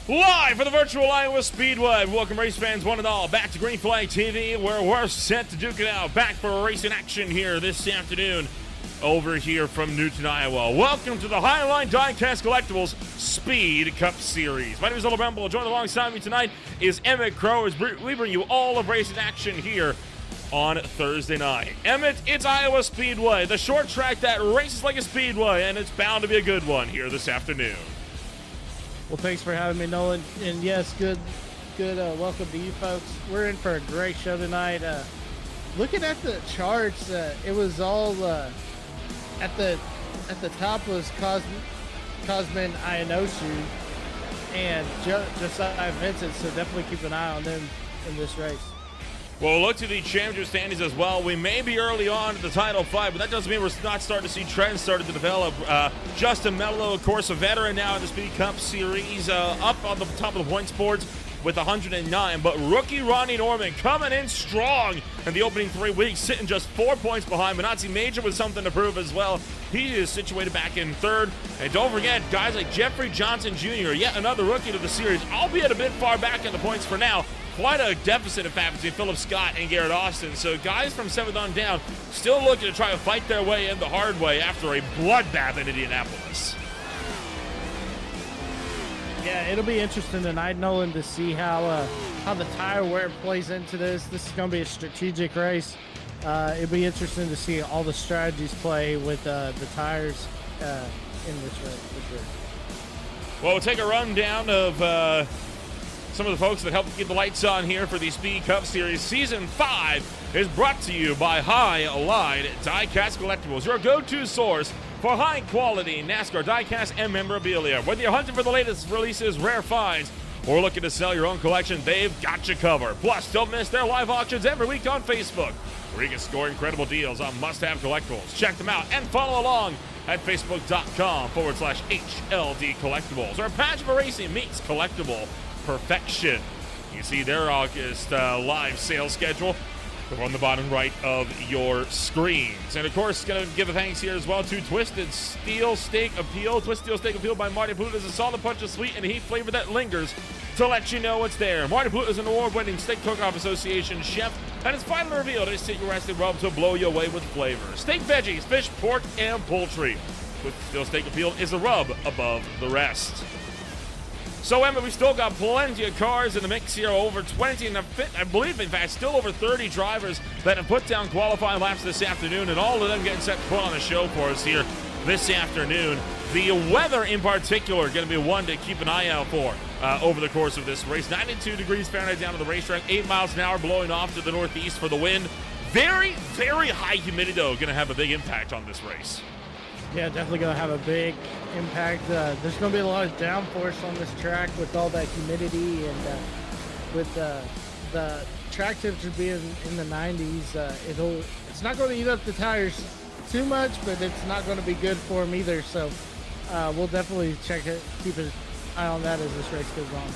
Live for the virtual Iowa Speedway. Welcome race fans one and all back to Green Flag TV, where we're set to duke it out. Back for racing action here this afternoon over here from Newton, Iowa. Welcome to the Highline Diecast Collectibles Speed Cup Series. My name is Little Bramble. Joined alongside me tonight is Emmett Crow as we bring you all of racing action here on Thursday night. Emmett, it's Iowa Speedway, the short track that races like a speedway, and it's bound to be a good one here this afternoon. Well, thanks for having me, Nolan. And yes, good welcome to you folks. We're in for a great show tonight. Looking at the charts, it was all at the top was Cosmin Ionoshu and Josiah Vincent, so definitely keep an eye on them in this race. Well, look to the championship standings as well. We may be early on in the title fight, but that doesn't mean we're not starting to see trends starting to develop. Justin Mello, of course, a veteran now in the Speed Cup Series, up on the top of the points boards with 109. But rookie Ronnie Norman coming in strong in the opening 3 weeks, sitting just 4 points behind. Benazzi Major with something to prove as well. He is situated back in third. And don't forget, guys like Jeffrey Johnson Jr., yet another rookie to the series, albeit a bit far back in the points for now. Quite a deficit, in fact, between Philip Scott and Garrett Austin. So guys from 7th on down still looking to try to fight their way in the hard way after a bloodbath in Indianapolis. Yeah, it'll be interesting tonight, Nolan, to see how the tire wear plays into this. This is going to be a strategic race. It'll be interesting to see all the strategies play with the tires in this race, for sure. Well, we'll take a rundown of some of the folks that helped keep the lights on here for the Speed Cup Series. Season 5 is brought to you by Highline Diecast Collectibles, your go-to source for high-quality NASCAR diecast and memorabilia. Whether you're hunting for the latest releases, rare finds, or looking to sell your own collection, they've got you covered. Plus, don't miss their live auctions every week on Facebook, where you can score incredible deals on must-have collectibles. Check them out and follow along at facebook.com/HLD Collectibles, where passion for racing meets collectible perfection. You see their August live sales schedule over on the bottom right of your screens. And of course, going to give a thanks here as well to Twisted Steel Steak Appeal. Twisted Steel Steak Appeal by Marty Pluta is a solid punch of sweet and heat flavor that lingers to let you know it's there. Marty Pluta is an award-winning Steak Cook-Off Association chef, and it's finally revealed his secret recipe rub to blow you away with flavor. Steak, veggies, fish, pork, and poultry. Twisted Steel Steak Appeal is a rub above the rest. So, Emma, we still got plenty of cars in the mix here, over 20, and I believe, in fact, still over 30 drivers that have put down qualifying laps this afternoon, and all of them getting set to put on a show for us here this afternoon. The weather, in particular, going to be one to keep an eye out for over the course of this race. 92 degrees Fahrenheit down to the racetrack, 8 miles an hour blowing off to the northeast for the wind. Very, very high humidity, though, going to have a big impact on this race. Yeah, definitely going to have a big impact. There's going to be a lot of downforce on this track with all that humidity, and with the track temperature being in the 90s. It's not going to eat up the tires too much, but it's not going to be good for them either. So we'll definitely keep an eye on that as this race goes on.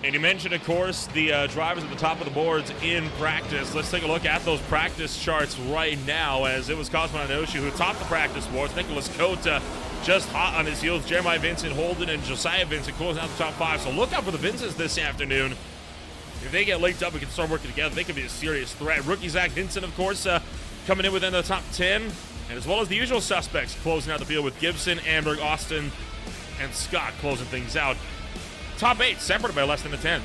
And you mentioned, of course, the drivers at the top of the boards in practice. Let's take a look at those practice charts right now, as it was Cosmin Ionoshu who topped the practice boards. Nicholas Cota just hot on his heels. Jeremiah Vincent, Holden, and Josiah Vincent closing out the top 5. So look out for the Vincents this afternoon. If they get linked up, we can start working together. They could be a serious threat. Rookie Zach Vincent, of course, coming in within the top 10. And as well as the usual suspects closing out the field with Gibson, Amberg, Austin, and Scott closing things out. Top 8 separated by less than a tenth.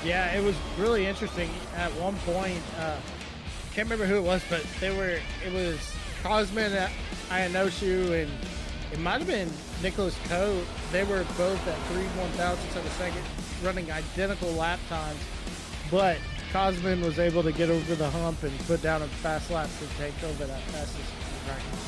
Yeah, it was really interesting. At one point, can't remember who it was, but it was Cosmin Ionoshu, and it might have been Nicholas Cote. They were both at 3/1000ths of a second, running identical lap times, but Cosmin was able to get over the hump and put down a fast lap to take over that fastest in practice.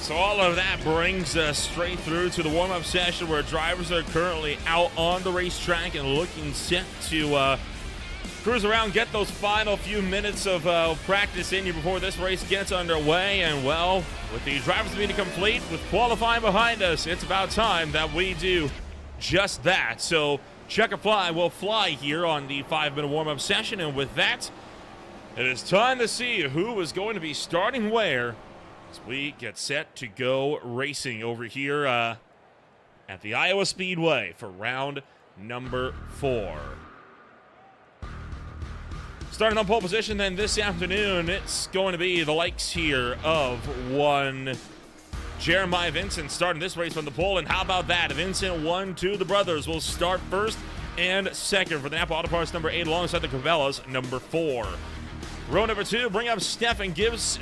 So all of that brings us straight through to the warm-up session, where drivers are currently out on the racetrack and looking set to cruise around, get those final few minutes of practice in here before this race gets underway. And, well, with the drivers meeting complete, with qualifying behind us, it's about time that we do just that. So Checker Fly will fly here on the 5-minute warm-up session, and with that, it is time to see who is going to be starting where as we get set to go racing over here at the Iowa Speedway for round number 4. Starting on pole position then this afternoon, it's going to be the likes here of one Jeremiah Vincent starting this race from the pole. And how about that? Vincent 1, 2, the brothers will start first and second for the Napa Auto Parts number 8 alongside the Cabela's number 4. Row number 2, bring up Stephen Gibbs, in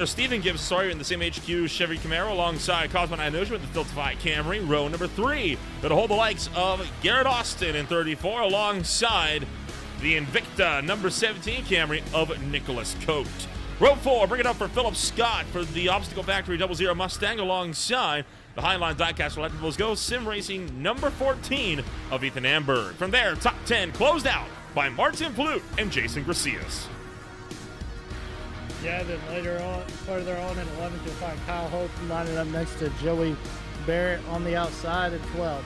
the same HQ Chevy Camaro alongside Cosmo Ionoshu with the Tiltify Camry. Row number 3, that'll hold the likes of Garrett Austin in 34 alongside the Invicta number 17 Camry of Nicholas Coate. Row 4, bring it up for Philip Scott for the Obstacle Factory 00 Mustang alongside the Highline Diecast Electricals Go Sim Racing number 14 of Ethan Amberg. From there, top 10 closed out by Martin Flute and Jason Gracias. Yeah, then further on in 11, you'll find Kyle Holton lining up next to Joey Barrett on the outside at 12.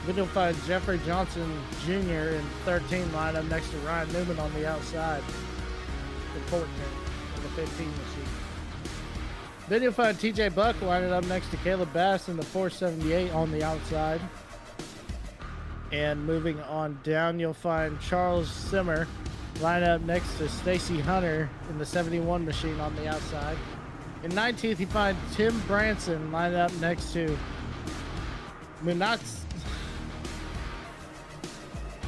Then you'll find Jeffrey Johnson Jr. in 13 lined up next to Ryan Newman on the outside at 14 in the 15 machine. Then you'll find TJ Buck lining up next to Caleb Bass in the 478 on the outside. And moving on down, you'll find Charles Simmer line up next to Stacy Hunter in the 71 machine on the outside. In 19th, you find Tim Branson lined up next to Munatz.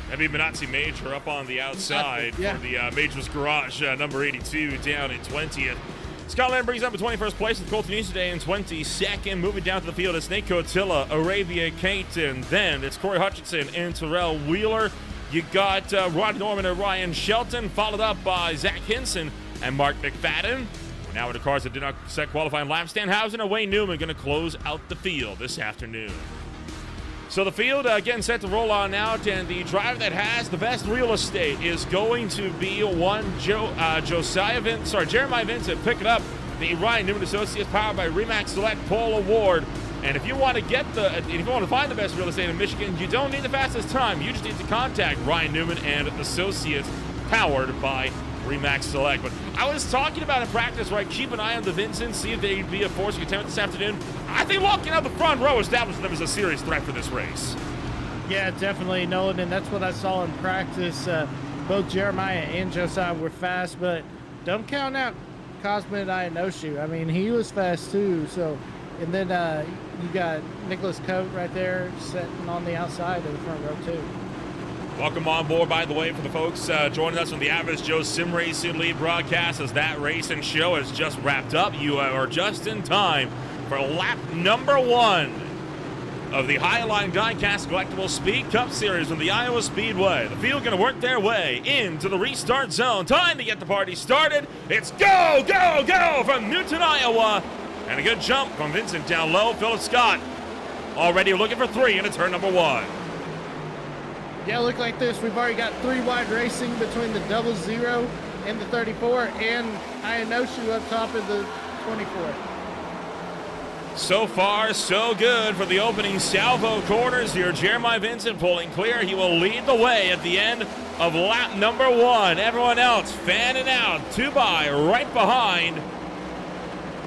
That'd be Minazzi Major up on the outside yeah. for the Major's Garage, number 82 down in 20th. Scott Lamb brings up in 21st place with Colton Easterday in 22nd. Moving down to the field, it's Nate Cotilla, Arabia Caton. Then it's Corey Hutchinson and Terrell Wheeler. You got Rod Norman and Ryan Shelton, followed up by Zach Hinson and Mark McFadden. Now with the cars that did not set qualifying laps, Stanhausen and Wayne Newman going to close out the field this afternoon. So the field getting set to roll on out, and the driver that has the best real estate is going to be one Jeremiah Vincent picking up the Ryan Newman Associates powered by Remax Select Pole Award. And if you want to find the best real estate in Michigan, you don't need the fastest time. You just need to contact Ryan Newman and Associates, powered by Remax Select. But I was talking about in practice, right? Keep an eye on the Vincents, see if they'd be a force for contender this afternoon. I think locking out the front row establishes them as a serious threat for this race. Yeah, definitely, Nolan, and that's what I saw in practice. Both Jeremiah and Josiah were fast, but don't count out Cosmo Ionoshu. I mean, he was fast too. So, and then you got Nicholas Coate right there sitting on the outside of the front row too. Welcome on board, by the way, for the folks joining us on the Average Joe Sim Racing Lead broadcast as that race and show has just wrapped up. You are just in time for lap number 1 of the Highline Diecast Collectible Speed Cup Series from the Iowa Speedway. The field going to work their way into the restart zone. Time to get the party started. It's go, go, go from Newton, Iowa. And a good jump from Vincent down low. Philip Scott already looking for 3 into turn number 1. Yeah, look like this. We've already got 3 wide racing between the 00 and the 34, and Ionoshu up top of the 24. So far, so good for the opening salvo corners here. Jeremiah Vincent pulling clear. He will lead the way at the end of lap number 1. Everyone else fanning out. 2 by right behind.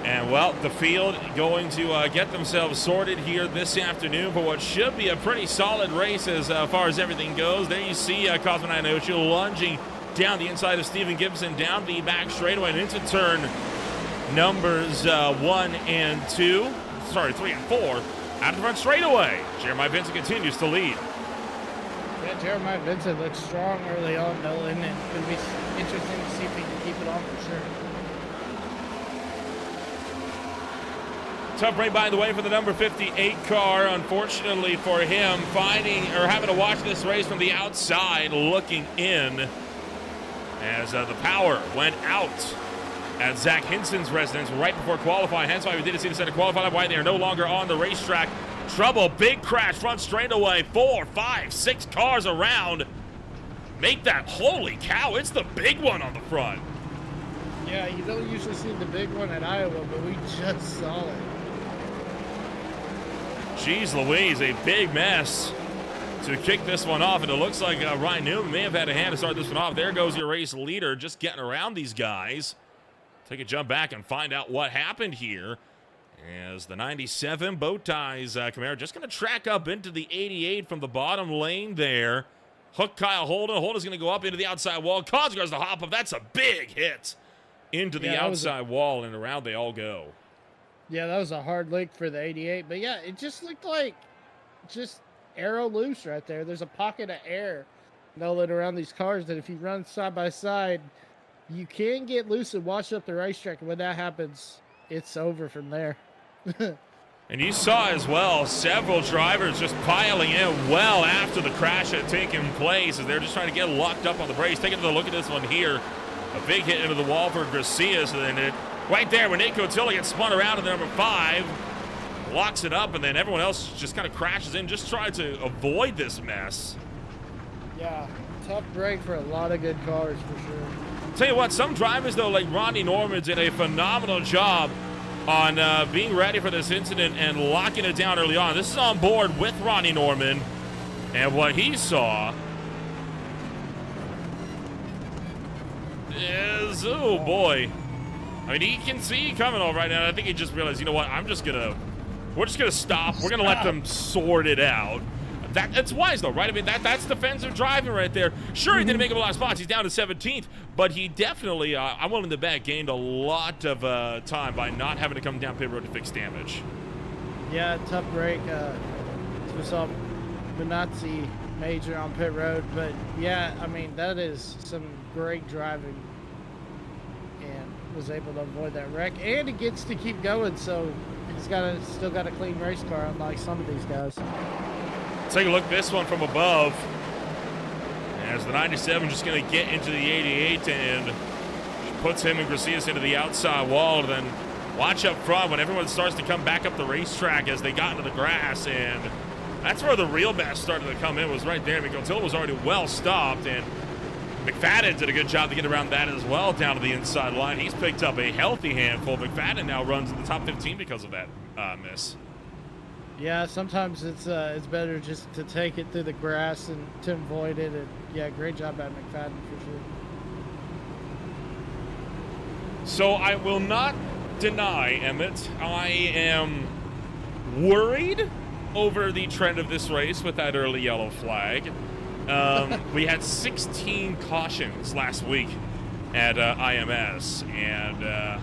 And, well, the field going to get themselves sorted here this afternoon for what should be a pretty solid race as far as everything goes. There you see Cosmo Ionoshu lunging down the inside of Stephen Gibson, down the back straightaway and into turn numbers 1 and 2. Sorry, 3 and 4. Out of the front straightaway. Jeremiah Vincent continues to lead. Yeah, Jeremiah Vincent looks strong early on, Nolan, and it's going to be interesting to see if he can keep it on for sure. Tough break, by the way, for the number 58 car. Unfortunately for him, having to watch this race from the outside, looking in as the power went out at Zach Hinson's residence right before qualifying. Hence why we didn't see the set of qualifying, why they are no longer on the racetrack. Trouble, big crash, front straightaway, 4, 5, 6 cars around. Make that, holy cow, it's the big one on the front. Yeah, you don't usually see the big one at Iowa, but we just saw it. Jeez Louise, a big mess to kick this one off, and it looks like Ryan Newman may have had a hand to start this one off. There goes your race leader, just getting around these guys. Take a jump back and find out what happened here. As the 97 bow ties Camaro just going to track up into the 88 from the bottom lane there. Hook Kyle Holden. Holden's going to go up into the outside wall. Cosgrove the hop up. That's a big hit into the outside wall, and around they all go. Yeah, that was a hard leak for the 88. But, yeah, it just looked like just arrow loose right there. There's a pocket of air knowing around these cars that if you run side by side, you can get loose and wash up the racetrack. And when that happens, it's over from there. And you saw as well several drivers just piling in well after the crash had taken place as they're just trying to get locked up on the brakes. Taking a look at this one here. A big hit into the wall for Gracias, and then right there when Nate Cotilla gets spun around in the number 5, locks it up, and then everyone else just kind of crashes in, just trying to avoid this mess. Yeah, tough break for a lot of good cars for sure. Tell you what, some drivers though, like Ronnie Norman, did a phenomenal job on being ready for this incident and locking it down early on. This is on board with Ronnie Norman, and what he saw is, oh boy. I mean, he can see coming all right now. I think he just realized, you know what, we're just gonna stop. We're gonna let them sort it out. That's wise though, right? I mean, that's defensive driving right there. Sure, he didn't make up a lot of spots. He's down to 17th, but he definitely, I'm willing to bet, gained a lot of time by not having to come down pit road to fix damage. Yeah, tough break. We saw Benazzi major on pit road, but yeah, I mean, that is some great driving, and was able to avoid that wreck, and he gets to keep going, so he's still got a clean race car, unlike some of these guys. Take a look at this one from above. As the 97 just going to get into the 88 and puts him and Gracias into the outside wall. And then watch up front when everyone starts to come back up the racetrack as they got into the grass. And that's where the real mess started to come in, was right there. Cotilla was already well stopped, and McFadden did a good job to get around that as well down to the inside line. He's picked up a healthy handful. McFadden now runs in the top 15 because of that miss. Yeah, sometimes it's better just to take it through the grass and to avoid it. And yeah, great job by McFadden for sure. So I will not deny, Emmett, I am worried over the trend of this race with that early yellow flag. We had 16 cautions last week at IMS, and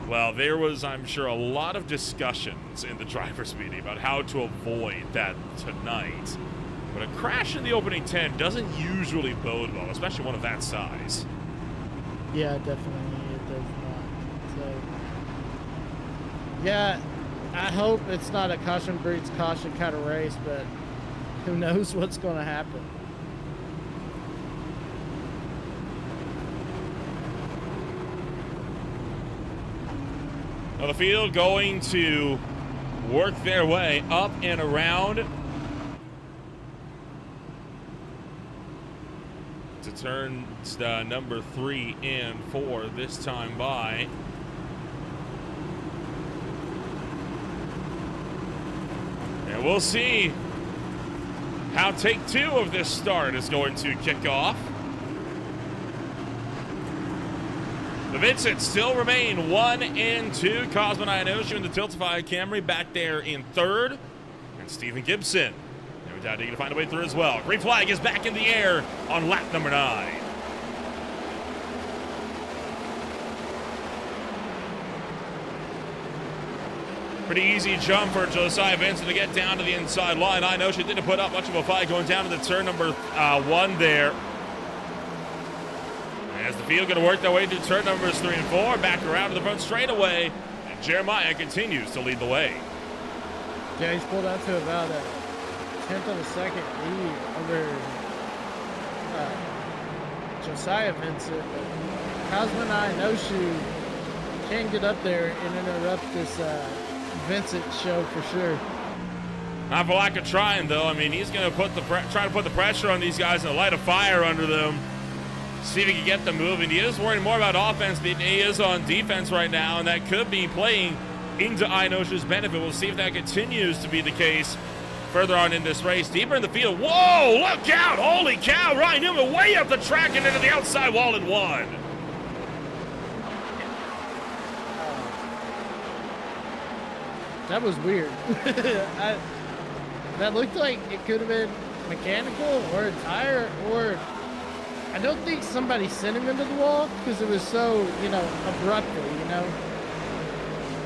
well, there was, I'm sure, a lot of discussions in the drivers' meeting about how to avoid that tonight. But a crash in the opening 10 doesn't usually bode well, especially one of that size. Yeah, definitely, it does not. So, yeah, I hope it's not a caution breeds caution kind of race, but who knows what's going to happen. Now the field going to work their way up and around to turn number 3 and 4 this time by. And we'll see how take 2 of this start is going to kick off. The Vincent still remain 1 and 2. Cosmo Ionoshu and the Tiltify Camry back there in 3rd. And Stephen Gibson, no doubt, going to find a way through as well. Green flag is back in the air on lap number 9. Pretty easy jump for Josiah Vincent to get down to the inside line. Ionoshu didn't put up much of a fight going down to the turn number 1 there. As the field going to work their way through turn numbers 3 and 4, back around to the front straightaway, and Jeremiah continues to lead the way. Yeah, he's pulled out to about a 10th of a second lead over Josiah Vincent. Cosmo Ionoshu can get up there and interrupt this Vincent show for sure. Not for lack of trying, though. I mean, he's going to try to put the pressure on these guys and light a fire under them. See if he can get them moving. He is worrying more about offense than he is on defense right now, and that could be playing into Ionoshu's benefit. We'll see if that continues to be the case further on in this race. Deeper in the field. Whoa, look out! Holy cow! Ryan Newman way up the track and into the outside wall in 1. That was weird. That looked like it could have been mechanical or a tire, or I don't think somebody sent him into the wall because it was so, abruptly,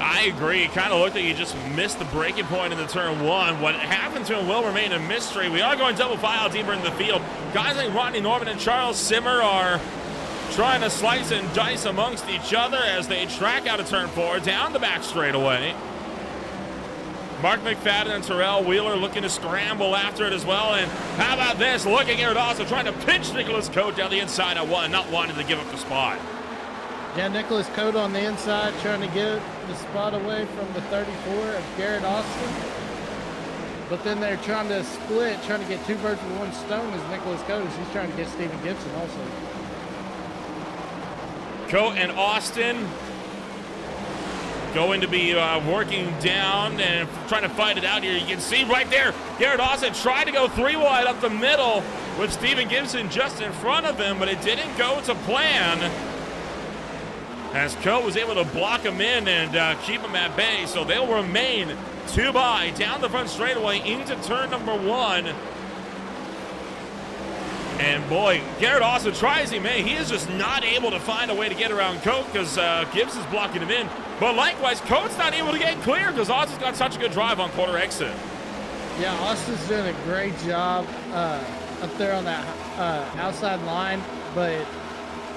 I agree. It kind of looked like he just missed the braking point in the turn one. What happened to him will remain a mystery. We are going double file deeper in the field. Guys like Ronnie Norman and Charles Simmer are trying to slice and dice amongst each other as they track out of turn four, down the back straightaway. Mark McFadden and Terrell Wheeler looking to scramble after it as well. And how about this? Looking at it also, trying to pinch Nicholas Cote down the inside at one, not wanting to give up the spot. Yeah, Nicholas Cote on the inside, trying to get the spot away from the 34 of Garrett Austin. But then they're trying to split, trying to get two birds with one stone as Nicholas Cote. He's trying to get Stephen Gibson also. Cote and Austin going to be working down and trying to fight it out here. You can see right there, Garrett Austin tried to go three wide up the middle with Stephen Gibson just in front of him, but it didn't go to plan, as Cote was able to block him in and keep him at bay. So they'll remain two by down the front straightaway into turn number one. And boy, Garrett Austin tries he may. He is just not able to find a way to get around Cote because Gibbs is blocking him in. But likewise, Cote's not able to get clear because Austin's got such a good drive on quarter exit. Yeah, Austin's doing a great job up there on that outside line, but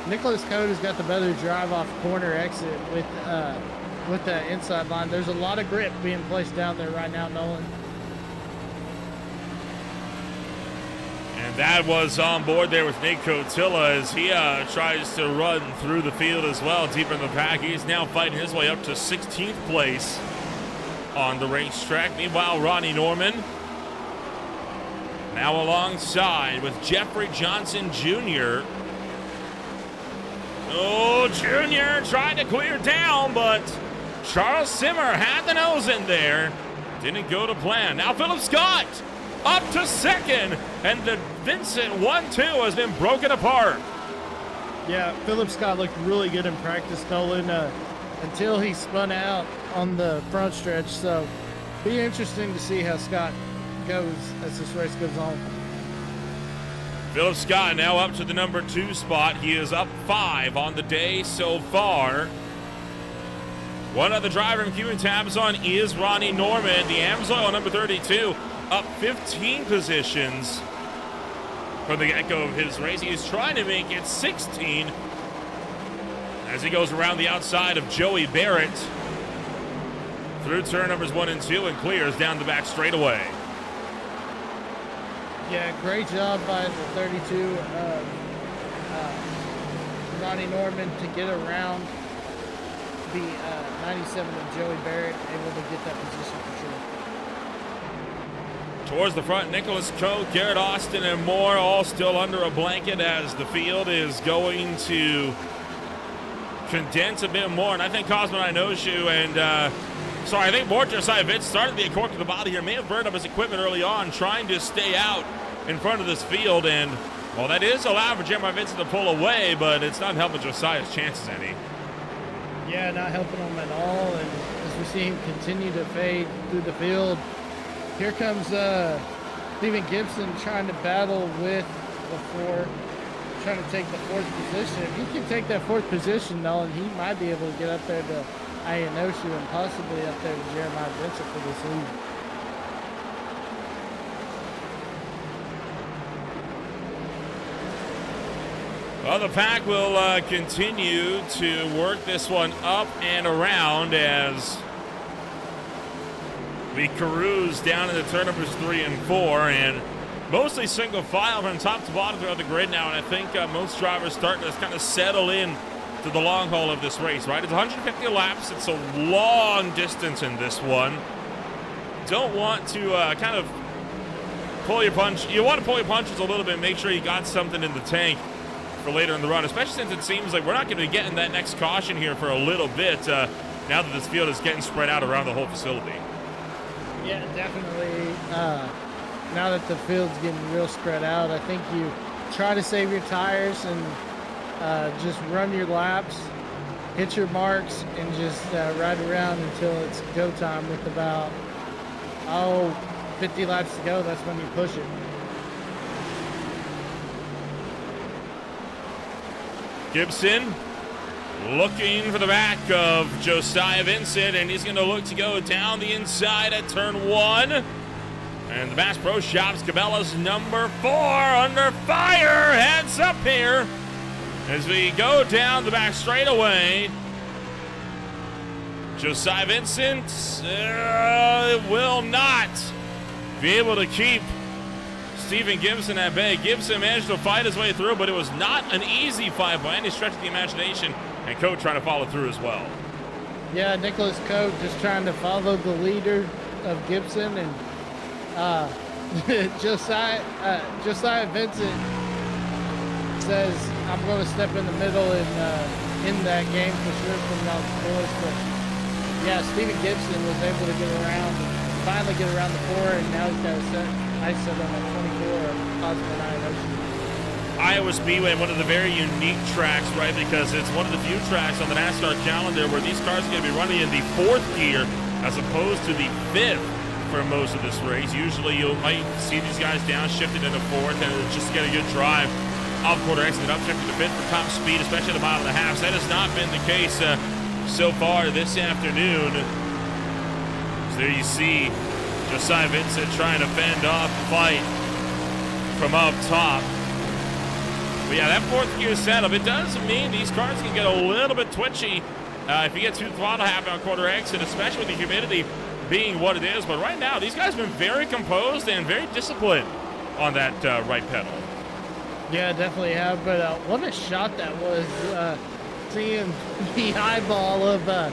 Nicholas Cote has got the better drive off corner exit with that inside line. There's a lot of grip being placed down there right now, Nolan. And that was on board there with Nate Cotilla as he tries to run through the field as well, deeper in the pack. He's now fighting his way up to 16th place on the racetrack. Meanwhile, Ronnie Norman now alongside with Jeffrey Johnson Jr. Oh, Jr. tried to clear down, but Charles Simmer had the nose in there. Didn't go to plan. Now Philip Scott up to second, and the Vincent 1-2 has been broken apart. Yeah, Philip Scott looked really good in practice, Nolan, until he spun out on the front stretch. So, be interesting to see how Scott goes as this race goes on. Philip Scott now up to the number 2 spot. He is up 5 on the day so far. One other driver I'm keeping tabs on is Ronnie Norman, the Amsoil number 32. Up 15 positions from the get-go of his race. He is trying to make it 16 as he goes around the outside of Joey Barrett through turn numbers 1 and 2 and clears down the back straightaway. Yeah, great job by the 32 Ronnie Norman to get around the 97 of Joey Barrett, able to get that position for sure. Towards the front, Nicholas Cote, Garrett Austin, and more all still under a blanket as the field is going to condense a bit more. And I think Cosmo Inoshu and, I think more Josiah Vitz started to be a cork to the body here. May have burned up his equipment early on, trying to stay out in front of this field. And, well, that is allowed for Jeremiah Vincent to pull away, but it's not helping Josiah's chances any. Yeah, not helping him at all. And as we see him continue to fade through the field, here comes Stephen Gibson trying to battle with the 4, trying to take the 4th position. If he can take that 4th position, Nolan, he might be able to get up there to Ianoshu and possibly up there to Jeremiah Vincent for this lead. Well, the pack will continue to work this one up and around as we cruise down into turn numbers 3 and 4, and mostly single file from top to bottom throughout the grid now. And I think most drivers starting to kind of settle in to the long haul of this race, right? It's 150 laps. It's a long distance in this one. Don't want to kind of pull your punch. You want to pull your punches a little bit, make sure you got something in the tank for later in the run, especially since it seems like we're not going to be getting that next caution here for a little bit now that this field is getting spread out around the whole facility. Yeah, definitely. Now that the field's getting real spread out, I think you try to save your tires and just run your laps hit your marks and just ride around until it's go time with about 50 laps to go. That's when you push it. Gibson looking for the back of Josiah Vincent, and he's going to look to go down the inside at turn 1. And the Bass Pro Shops Cabela's number 4 under fire. Heads up here as we go down the back straightaway. Josiah Vincent will not be able to keep Stephen Gibson at bay. Gibson managed to fight his way through, but it was not an easy fight by any stretch of the imagination, and Coe trying to follow through as well. Yeah, Nicholas Coe just trying to follow the leader of Gibson, and Josiah Vincent says, I'm going to step in the middle and in that game for sure from now boys. But yeah, Stephen Gibson was able to get around, finally get around the 4, and now he's got a nice set on that 24 of Cosmo Ocean. Iowa Speedway, one of the very unique tracks, right? Because it's one of the few tracks on the NASCAR calendar where these cars are going to be running in the 4th gear as opposed to the 5th for most of this race. Usually you might see these guys downshifted into 4th and just get a good drive off quarter exit and upshifted to 5th for top speed, especially at a mile and a half. So that has not been the case so far this afternoon. So there you see Josiah Vincent trying to fend off the fight from up top. But yeah, that 4th gear setup, it does mean these cars can get a little bit twitchy if you get too throttle happy on quarter exit, especially with the humidity being what it is. But right now, these guys have been very composed and very disciplined on that right pedal. Yeah, definitely have. But what a shot that was, seeing the eyeball of, I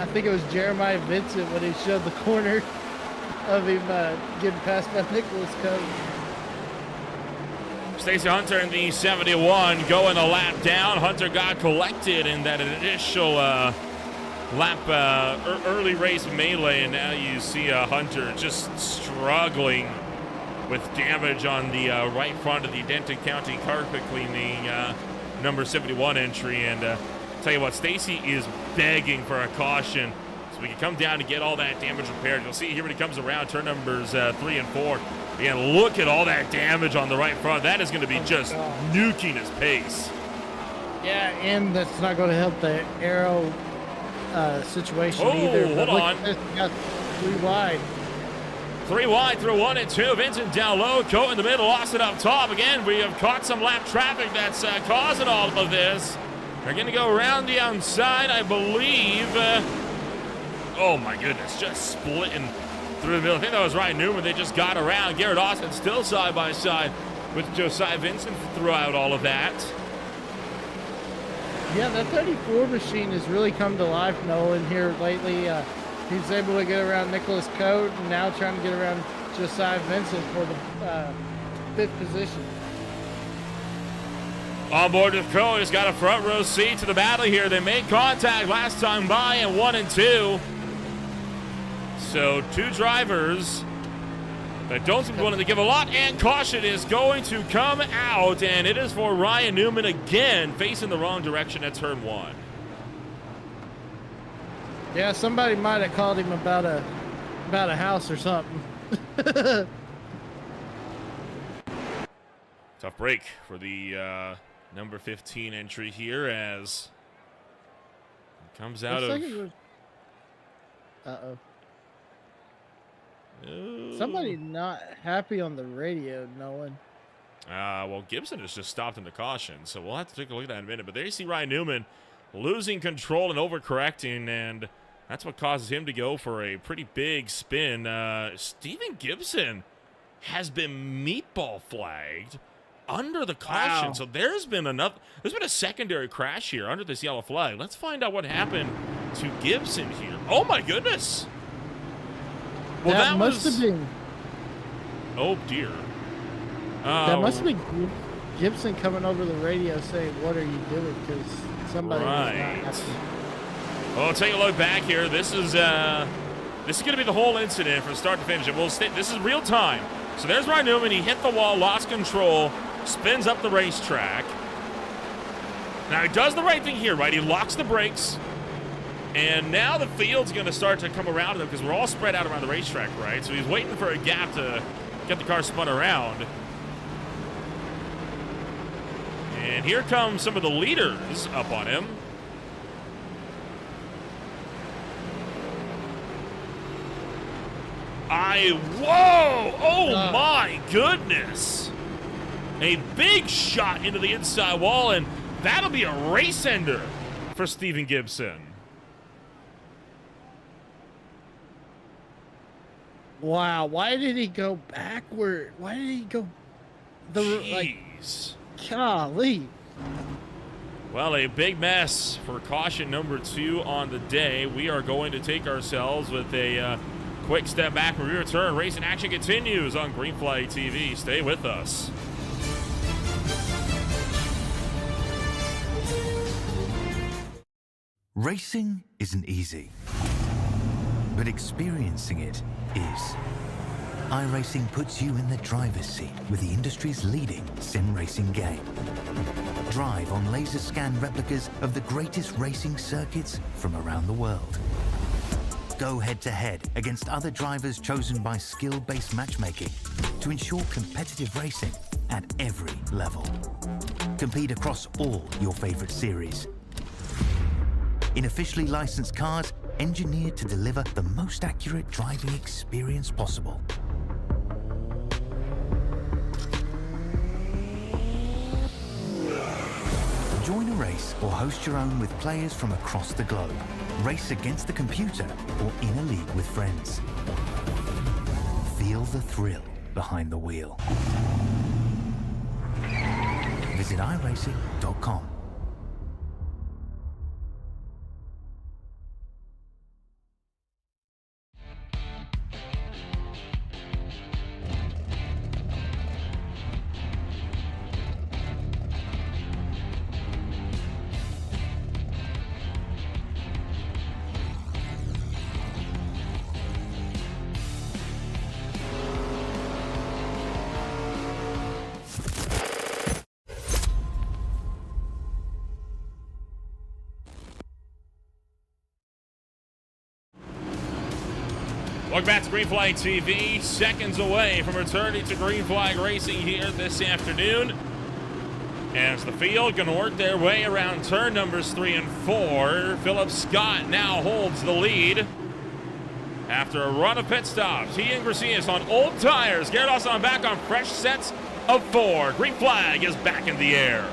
think it was Jeremiah Vincent when he showed the corner of him getting passed by Nicholas Coe. Stacey Hunter in the 71 going a lap down. Hunter got collected in that initial lap early race melee, and now you see Hunter just struggling with damage on the right front of the Denton County carpet cleaning number 71 entry. And tell you what, Stacey is begging for a caution so we can come down and get all that damage repaired. You'll see here when he comes around turn numbers 3 and 4. Again, look at all that damage on the right front. That is going to be just nuking his pace. Yeah, and that's not going to help the aero situation either. Hold on. Got 3 wide. 3 wide through 1 and 2. Vincent down low. Coe in the middle. Lost it up top. Again, we have caught some lap traffic that's causing all of this. They're going to go around the outside, I believe. Oh, my goodness. Just splitting through the middle. I think that was Ryan Newman. They just got around. Garrett Austin still side by side with Josiah Vincent throughout all of that. Yeah, that 34 machine has really come to life, Nolan, here lately. He's able to get around Nicholas Coe and now trying to get around Josiah Vincent for the 5th position. On board with Coe, he's got a front row seat to the battle here. They made contact last time by in 1 and 2. So 2 drivers that don't seem willing to give a lot, and caution is going to come out, and it is for Ryan Newman again, facing the wrong direction at turn 1. Yeah, somebody might have called him about a house or something. Tough break for the number 15 entry here as it comes out of. Uh-oh. Somebody not happy on the radio, Nolan. Well, Gibson has just stopped in the caution, so we'll have to take a look at that in a minute. But there you see Ryan Newman losing control and overcorrecting, and that's what causes him to go for a pretty big spin. Stephen Gibson has been meatball flagged under the caution. Wow. So there's been a secondary crash here under this yellow flag. Let's find out what happened to Gibson here. Oh my goodness. Well, that must have been. Oh dear. That must have been Gibson coming over the radio saying, "What are you doing?" Because somebody. Right. Well, take a look back here. This is going to be the whole incident from start to finish. This is real time. So there's Ryan Newman. He hit the wall, lost control, spins up the racetrack. Now, he does the right thing here, right? He locks the brakes. And now the field's going to start to come around him because we're all spread out around the racetrack, right? So he's waiting for a gap to get the car spun around. And here come some of the leaders up on him. Whoa! Oh my goodness! A big shot into the inside wall, and that'll be a race ender for Stephen Gibson. Wow, why did he go backward? Why did he go Jeez. Golly. Well, a big mess for caution number 2 on the day. We are going to take ourselves with a quick step back when we return. Racing action continues on Green Flag TV. Stay with us. Racing isn't easy, but experiencing it is. iRacing puts you in the driver's seat with the industry's leading sim racing game. Drive on laser scan replicas of the greatest racing circuits from around the world. Go head-to-head against other drivers chosen by skill-based matchmaking to ensure competitive racing at every level. Compete across all your favorite series. In officially licensed cars, engineered to deliver the most accurate driving experience possible. Join a race or host your own with players from across the globe. Race against the computer or in a league with friends. Feel the thrill behind the wheel. Visit iRacing.com. Welcome back to Green Flag TV. Seconds away from returning to Green Flag Racing here this afternoon. As the field going to work their way around turn numbers 3 and 4. Philip Scott now holds the lead. After a run of pit stops, he and Gracias on old tires. Garrett Austin back on fresh sets of 4. Green Flag is back in the air.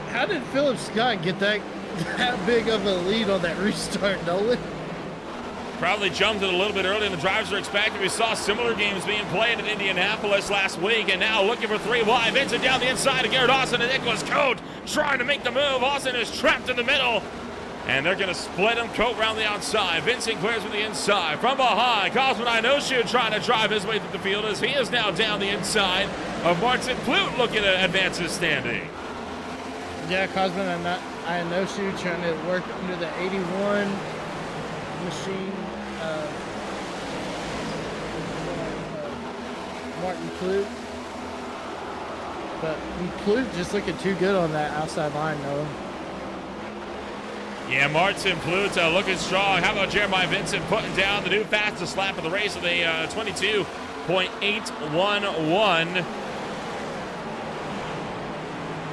How did Philip Scott get that big of a lead on that restart, Nolan? Probably jumped it a little bit earlier than the drivers were expecting. We saw similar games being played in Indianapolis last week, and now looking for 3 wide. Vincent down the inside of Garrett Austin and Nicholas Cote trying to make the move. Austin is trapped in the middle, and they're going to split him. Cote around the outside. Vincent clears from the inside. From behind, Cosman Inoshu trying to drive his way through the field as he is now down the inside of Martin Plute looking to advance his standing. Yeah, Cosman Inoshu trying to work under the 81 machine. Martin Plute. But Plute just looking too good on that outside line, Noah. Yeah, Martin Plute looking strong. How about Jeremiah Vincent putting down the new fastest lap of the race of the 22.811.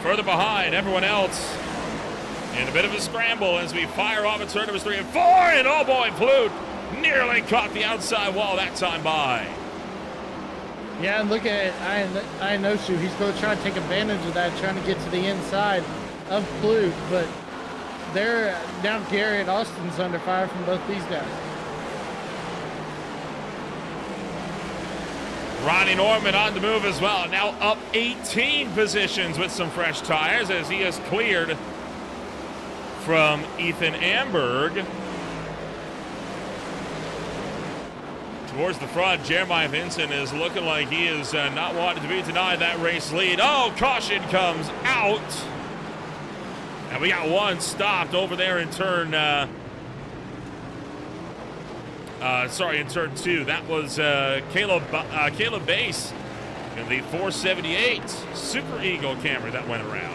Further behind everyone else in a bit of a scramble as we fire off at turn numbers 3 and 4. And oh boy, Plute nearly caught the outside wall that time by. Yeah, and look at Inoshu. He's going to try to take advantage of that, trying to get to the inside of Plute. But they're now Garrett Austin's under fire from both these guys. Ronnie Norman on the move as well. Now up 18 positions with some fresh tires as he is cleared from Ethan Amberg. Towards the front, Jeremiah Vincent is looking like he is not wanting to be denied that race lead. Oh, caution comes out. And we got one stopped over there in turn, in turn 2. That was Caleb Bass And the 478 Super Eagle Camry that went around.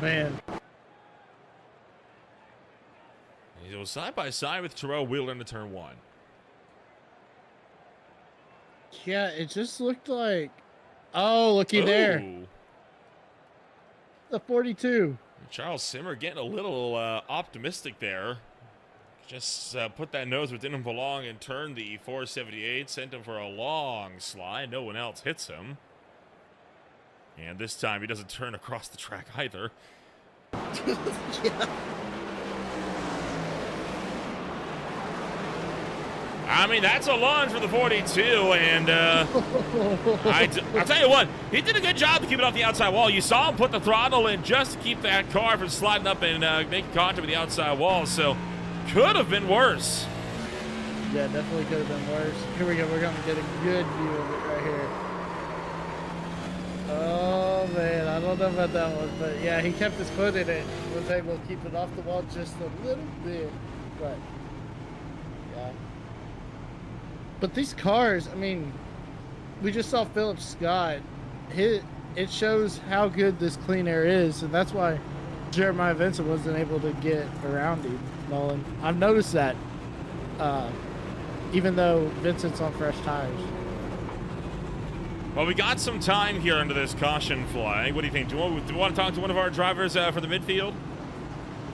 Man. He was side by side with Terrell Wheeler into turn 1. Yeah, it just looked like. Oh, looky there. The 42. Charles Simmer getting a little optimistic there. Just put that nose where it didn't belong and turned the 478. Sent him for a long slide. No one else hits him. And this time he doesn't turn across the track either. Yeah. I mean, that's a lunge for the 42, and I'll tell you what, he did a good job to keep it off the outside wall. You saw him put the throttle in just to keep that car from sliding up and making contact with the outside wall, so could have been worse. Yeah, definitely could have been worse. Here we go. We're going to get a good view of it right here. Oh, man. I don't know about that one, but yeah, he kept his foot in it. Was able to keep it off the wall just a little bit, but yeah. But these cars, I mean, we just saw Philip Scott. It shows how good this clean air is, and that's why Jeremiah Vincent wasn't able to get around him, Nolan. I've noticed that, even though Vincent's on fresh tires. Well, we got some time here under this caution flag. What do you think? Do you want to talk to one of our drivers for the midfield?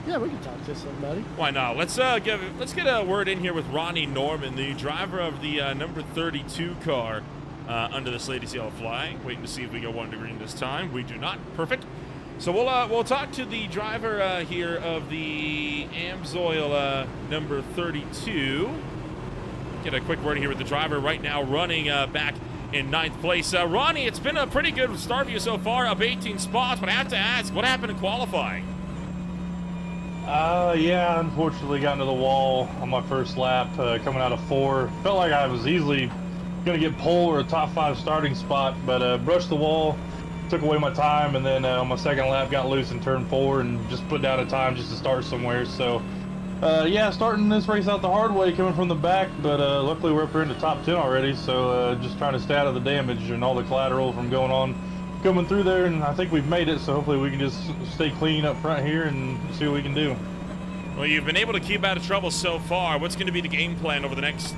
Yeah, we can talk to somebody. Why not? Let's get a word in here with Ronnie Norman, the driver of the number 32 car under this Ladies Yellow flag. Waiting to see if we go 1 to green this time. We do not. Perfect. So we'll talk to the driver here of the AMSOIL number 32. Get a quick word here with the driver right now, running back in 9th place. Ronnie, it's been a pretty good start for you so far, up 18 spots. But I have to ask, what happened in qualifying? Yeah, unfortunately got into the wall on my first lap, coming out of 4. Felt like I was easily going to get pole or a top 5 starting spot, but brushed the wall, took away my time, and then on my second lap got loose in turn 4 and just put down a time just to start somewhere. So, yeah, starting this race out the hard way, coming from the back, but luckily we're up here in the top 10 already, so just trying to stay out of the damage and all the collateral from coming through there, and I think we've made it, so hopefully we can just stay clean up front here and see what we can do. Well, you've been able to keep out of trouble so far. What's going to be the game plan over the next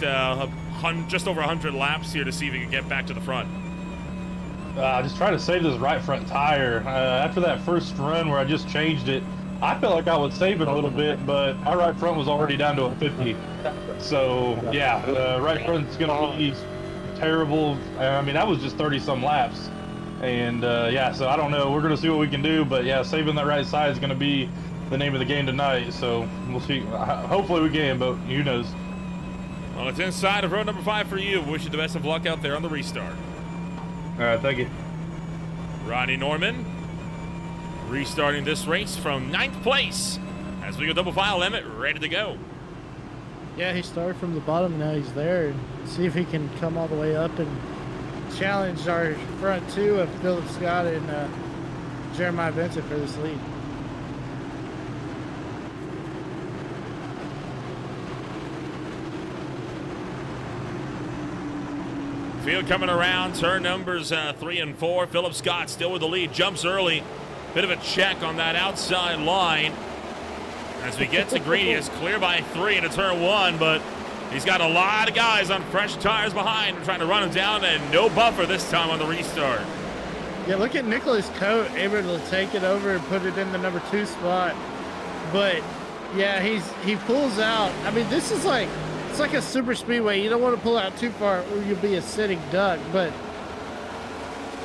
just over 100 laps here to see if you can get back to the front? Just try to save this right front tire. After that first run where I just changed it, I felt like I was saving a little bit, but our right front was already down to a 50. So, yeah, right front's going to be terrible. I mean, that was just 30-some laps. And yeah, so I don't know. We're going to see what we can do, but yeah, saving that right side is going to be the name of the game tonight. So we'll see. Hopefully we can, but who knows? Well, it's inside of row number 5 for you. Wish you the best of luck out there on the restart. All right, thank you. Ronnie Norman restarting this race from 9th place as we go double file limit, ready to go. Yeah, he started from the bottom, now he's there. See if he can come all the way up and challenge our front 2 of Philip Scott and Jeremiah Vincent for this lead. Field coming around, turn numbers 3 and 4. Philip Scott still with the lead, jumps early. Bit of a check on that outside line. As we get to green, he is clear by 3 into turn 1, but he's got a lot of guys on fresh tires behind trying to run him down, and no buffer this time on the restart. Yeah, look at Nicholas Coate able to take it over and put it in the number 2 spot. But yeah, he pulls out. I mean, this is like, it's like a super speedway. You don't want to pull out too far or you'll be a sitting duck. But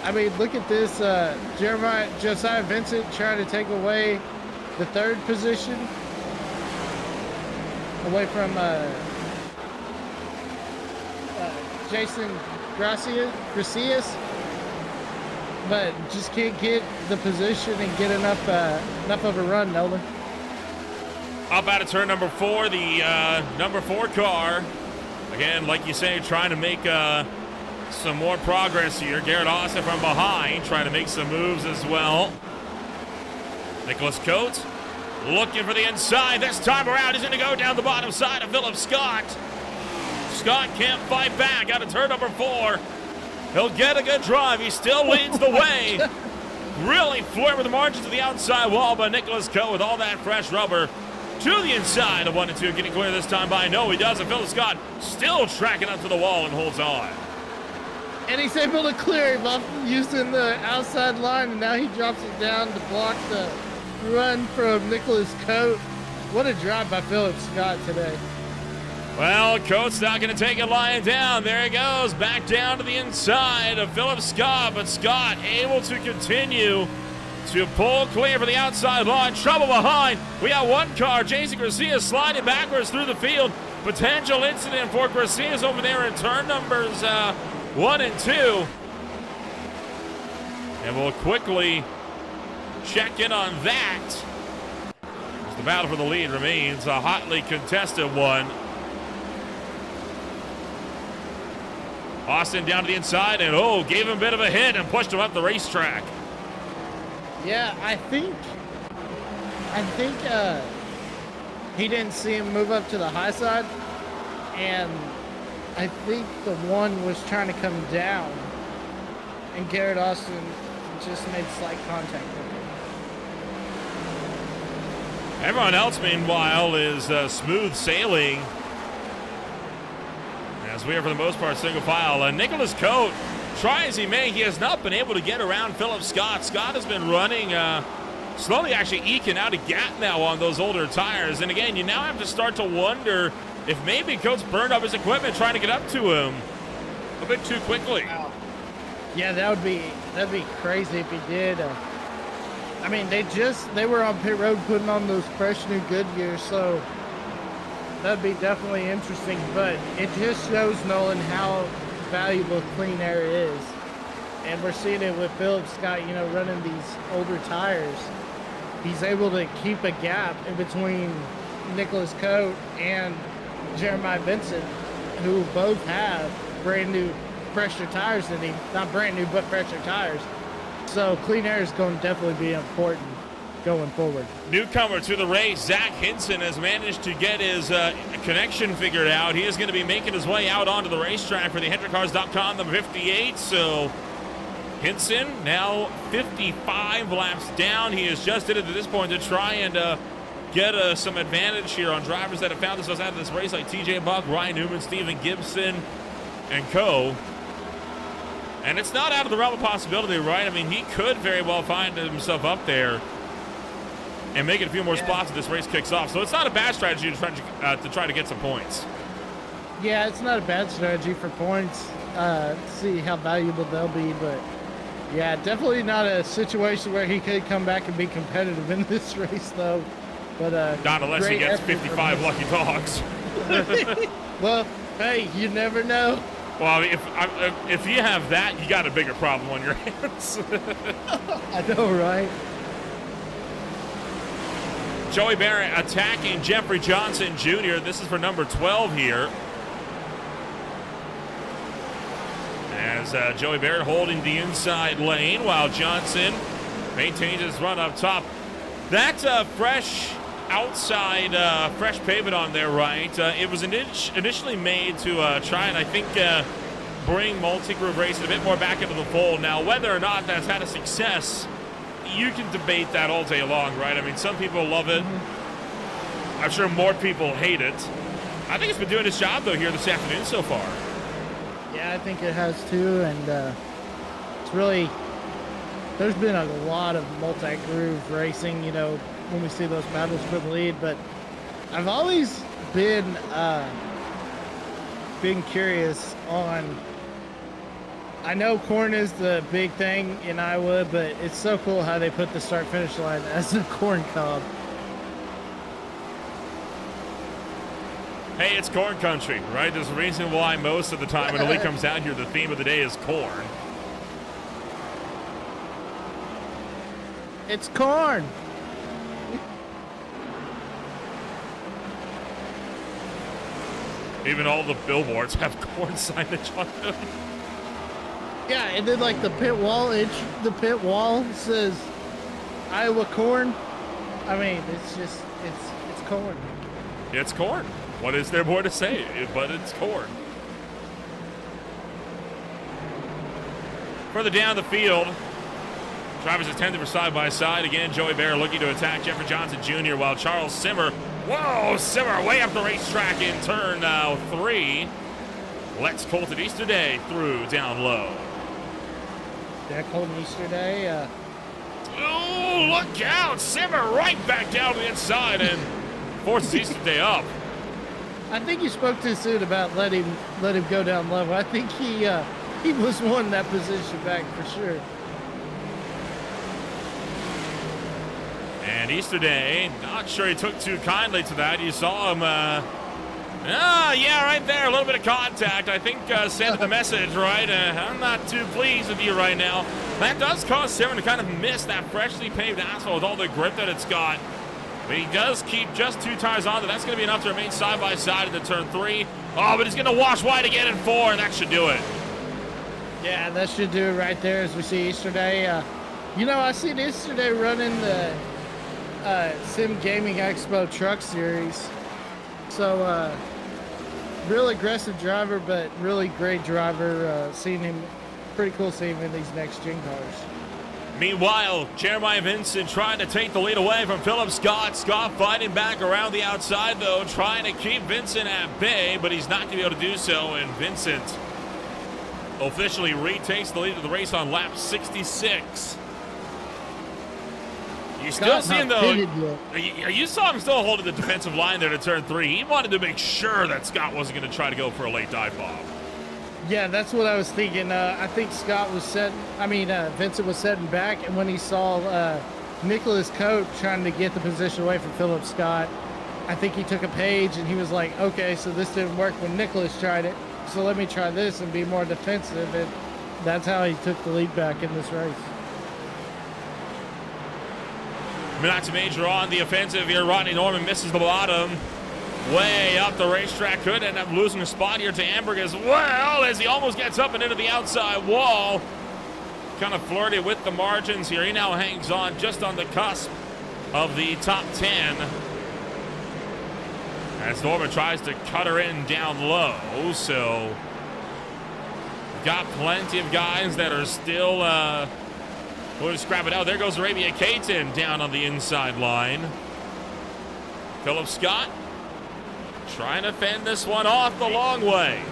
I mean, look at this. Josiah Vincent trying to take away the 3rd position away from Jason Gracias, but just can't get the position and get enough of a run, Nolan. Up out of turn number 4, the number 4 car. Again, like you say, trying to make some more progress here. Garrett Austin from behind, trying to make some moves as well. Nicholas Coate looking for the inside. This time around, he's going to go down the bottom side of Philip Scott. Scott can't fight back out of turn number 4. He'll get a good drive. He still leads the way. Really flirting with the margins of the outside wall, but Nicholas Coe with all that fresh rubber to the inside of 1 and 2, getting clear this time by no, he doesn't. Philip Scott still tracking up to the wall and holds on. And he's able to clear him up using the outside line, and now he drops it down to block the run from Nicholas Coe. What a drive by Philip Scott today. Well, Coates not going to take it lying down. There he goes, back down to the inside of Philip Scott, but Scott able to continue to pull clear for the outside line. Trouble behind. We got one car, Jason Garcia, sliding backwards through the field. Potential incident for Garcia's over there in turn numbers 1 and 2. And we'll quickly check in on that. As the battle for the lead remains a hotly contested one. Austin down to the inside and gave him a bit of a hit and pushed him up the racetrack. Yeah, I think he didn't see him move up to the high side, and I think the one was trying to come down, and Garrett Austin just made slight contact with him. Everyone else, meanwhile, is smooth sailing. As we are, for the most part, single file. Nicholas Cote, try as he may, he has not been able to get around Philip Scott. Scott has been running, slowly actually eking out a gap now on those older tires. And again, you now have to start to wonder if maybe Coates burned up his equipment trying to get up to him a bit too quickly. Wow. Yeah, that'd be crazy if he did. I mean, they were on pit road putting on those fresh new Goodyear, so that'd be definitely interesting, but it just shows, Nolan, how valuable clean air is. And we're seeing it with Philip Scott, running these older tires. He's able to keep a gap in between Nicholas Cote and Jeremiah Vincent, who both have brand new, fresher tires than him. Not brand new, but fresher tires. So clean air is going to definitely be important going forward. Newcomer to the race, Zach Hinson, has managed to get his connection figured out. He is going to be making his way out onto the racetrack for the HendrickCars.com, number 58. So Hinson now 55 laps down. He has just did it to this point to try and get some advantage here on drivers that have found themselves out of this race, like TJ Buck, Ryan Newman, Steven Gibson, and co. And it's not out of the realm of possibility, right? I mean, he could very well find himself up there and make it a few more spots as this race kicks off. So it's not a bad strategy to try to get some points. Yeah, it's not a bad strategy for points. See how valuable they'll be, but yeah, definitely not a situation where he could come back and be competitive in this race, though. But not unless he gets 55 lucky dogs. Well, hey, you never know. Well, if you have that, you got a bigger problem on your hands. I know, right? Joey Barrett attacking Jeffrey Johnson Jr. This is for number 12 here. As Joey Barrett holding the inside lane while Johnson maintains his run up top. That's a fresh outside, fresh pavement on there, right? It was initially made to try and, I think, bring multi-groove racing a bit more back into the fold. Now, whether or not that's had a success, you can debate that all day long, right? I mean, some people love it. I'm sure more people hate it. I think it's been doing its job, though, here this afternoon so far. Yeah, I think it has, too, and it's really, there's been a lot of multi-groove racing, when we see those battles for the lead, but I've always been curious on, I know corn is the big thing in Iowa, but it's so cool how they put the start-finish line as a corn cob. Hey, it's corn country, right? There's a reason why most of the time when the league comes out here, the theme of the day is corn. It's corn. Even all the billboards have corn signage on them. Yeah, and then like the pit wall says Iowa corn. I mean, it's just it's corn. It's corn. What is there more to say? But it's corn. Further down the field, drivers attended for side-by-side. Again, Joey Bear looking to attack Jeffrey Johnson Jr. while Charles Simmer, whoa, Simmer way up the racetrack in turn 3. Let's Colton Easterday through down low. Yeah, Colton Easterday. Oh, look out! Simmer right back down the inside and forces Easterday up. I think you spoke too soon about let him go down level. I think he was wanting that position back for sure. And Easterday, not sure he took too kindly to that. You saw him, yeah, right there, a little bit of contact. I think sent the message, right? I'm not too pleased with you right now. That does cause Simmer to kind of miss that freshly paved asphalt with all the grip that it's got. But he does keep just 2 tires on. That's going to be enough to remain side by side into turn 3. Oh, but he's going to wash wide again in 4, and that should do it. Yeah, that should do it right there as we see Easterday. You know, I seen Easterday running the Sim Gaming Expo Truck Series. So, real aggressive driver, but really great driver. Seeing him, pretty cool seeing him in these next-gen cars. Meanwhile, Jeremiah Vincent trying to take the lead away from Philip Scott. Scott fighting back around the outside, though, trying to keep Vincent at bay, but he's not going to be able to do so, and Vincent officially retakes the lead of the race on lap 66. You still see him, though. You saw him still holding the defensive line there to turn 3. He wanted to make sure that Scott wasn't going to try to go for a late dive bomb. Yeah, that's what I was thinking. I think Vincent was setting back, and when he saw Nicholas Coate trying to get the position away from Philip Scott, I think he took a page and he was like, okay, so this didn't work when Nicholas tried it, so let me try this and be more defensive, and that's how he took the lead back in this race. Minacci Major on the offensive here. Rodney Norman misses the bottom. Way up the racetrack. Could end up losing a spot here to Amberg as well as he almost gets up and into the outside wall. Kind of flirty with the margins here. He now hangs on just on the cusp of the top 10. As Norman tries to cut her in down low. So got plenty of guys that are still going to scrap it out. There goes Arabia Caton down on the inside line. Philip Scott trying to fend this one off the long way.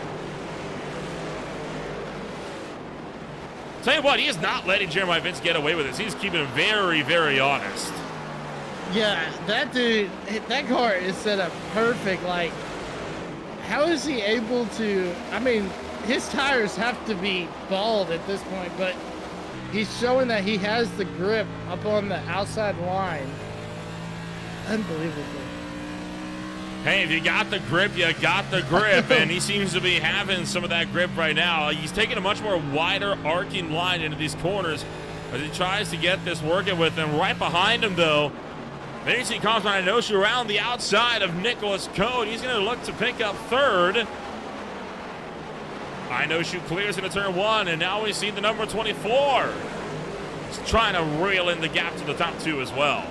Tell you what, he is not letting Jeremiah Vince get away with this. He's keeping it very, very honest. Yeah, that dude, that car is set up perfect. Like, how is he able to, his tires have to be bald at this point, but he's showing that he has the grip up on the outside line. Unbelievable. Hey, if you got the grip, you got the grip, and he seems to be having some of that grip right now. He's taking a much more wider arcing line into these corners as he tries to get this working with him. Right behind him, though, there you see Cosmo Inoshi around the outside of Nicholas Coate. He's going to look to pick up third. Inoshi clears into turn 1, and now we see the number 24. He's trying to reel in the gap to the top 2 as well.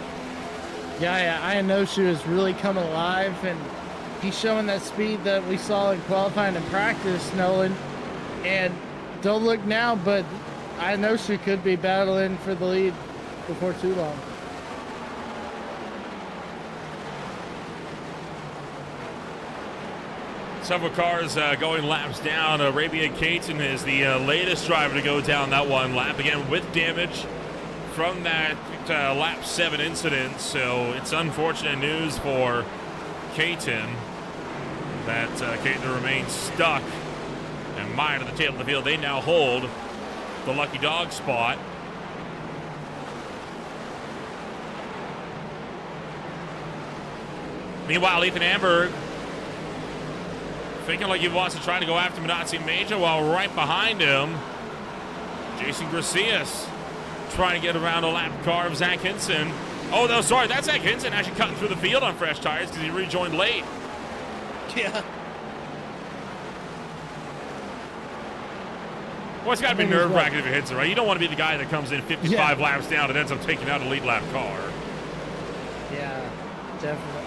Yeah, Inoshi is really coming alive, and he's showing that speed that we saw in qualifying and practice, Nolan. And don't look now, but Inoshi could be battling for the lead before too long. Several cars going laps down. Arabia Caton is the latest driver to go down that one lap, again with damage from that lap 7 incident. So it's unfortunate news for Caton that Caton remains stuck and mired at the tail of the field. They now hold the lucky dog spot. Meanwhile, Ethan Amberg thinking like he wants to try to go after Minacci Major, while right behind him, Jason Gracias trying to get around a lap car of Zach Hinson. Oh, no, sorry, that's Zach Hinson actually cutting through the field on fresh tires because he rejoined late. Yeah. Well, it's got to be nerve-wracking if it hits it, right? You don't want to be the guy that comes in 55 laps down and ends up taking out a lead lap car. Yeah, definitely.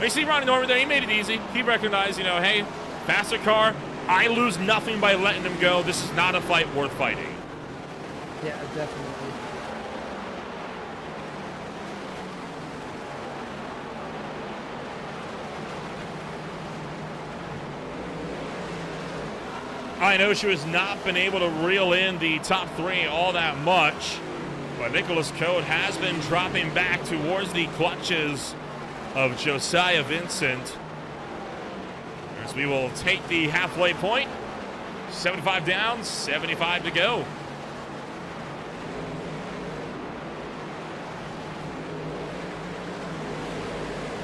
You see Ronnie Norman there, he made it easy. He recognized, hey, faster car, I lose nothing by letting him go. This is not a fight worth fighting. Yeah, definitely. I know she has not been able to reel in the top 3 all that much, but Nicholas Code has been dropping back towards the clutches of Josiah Vincent. As we will take the halfway point. 75 down, 75 to go.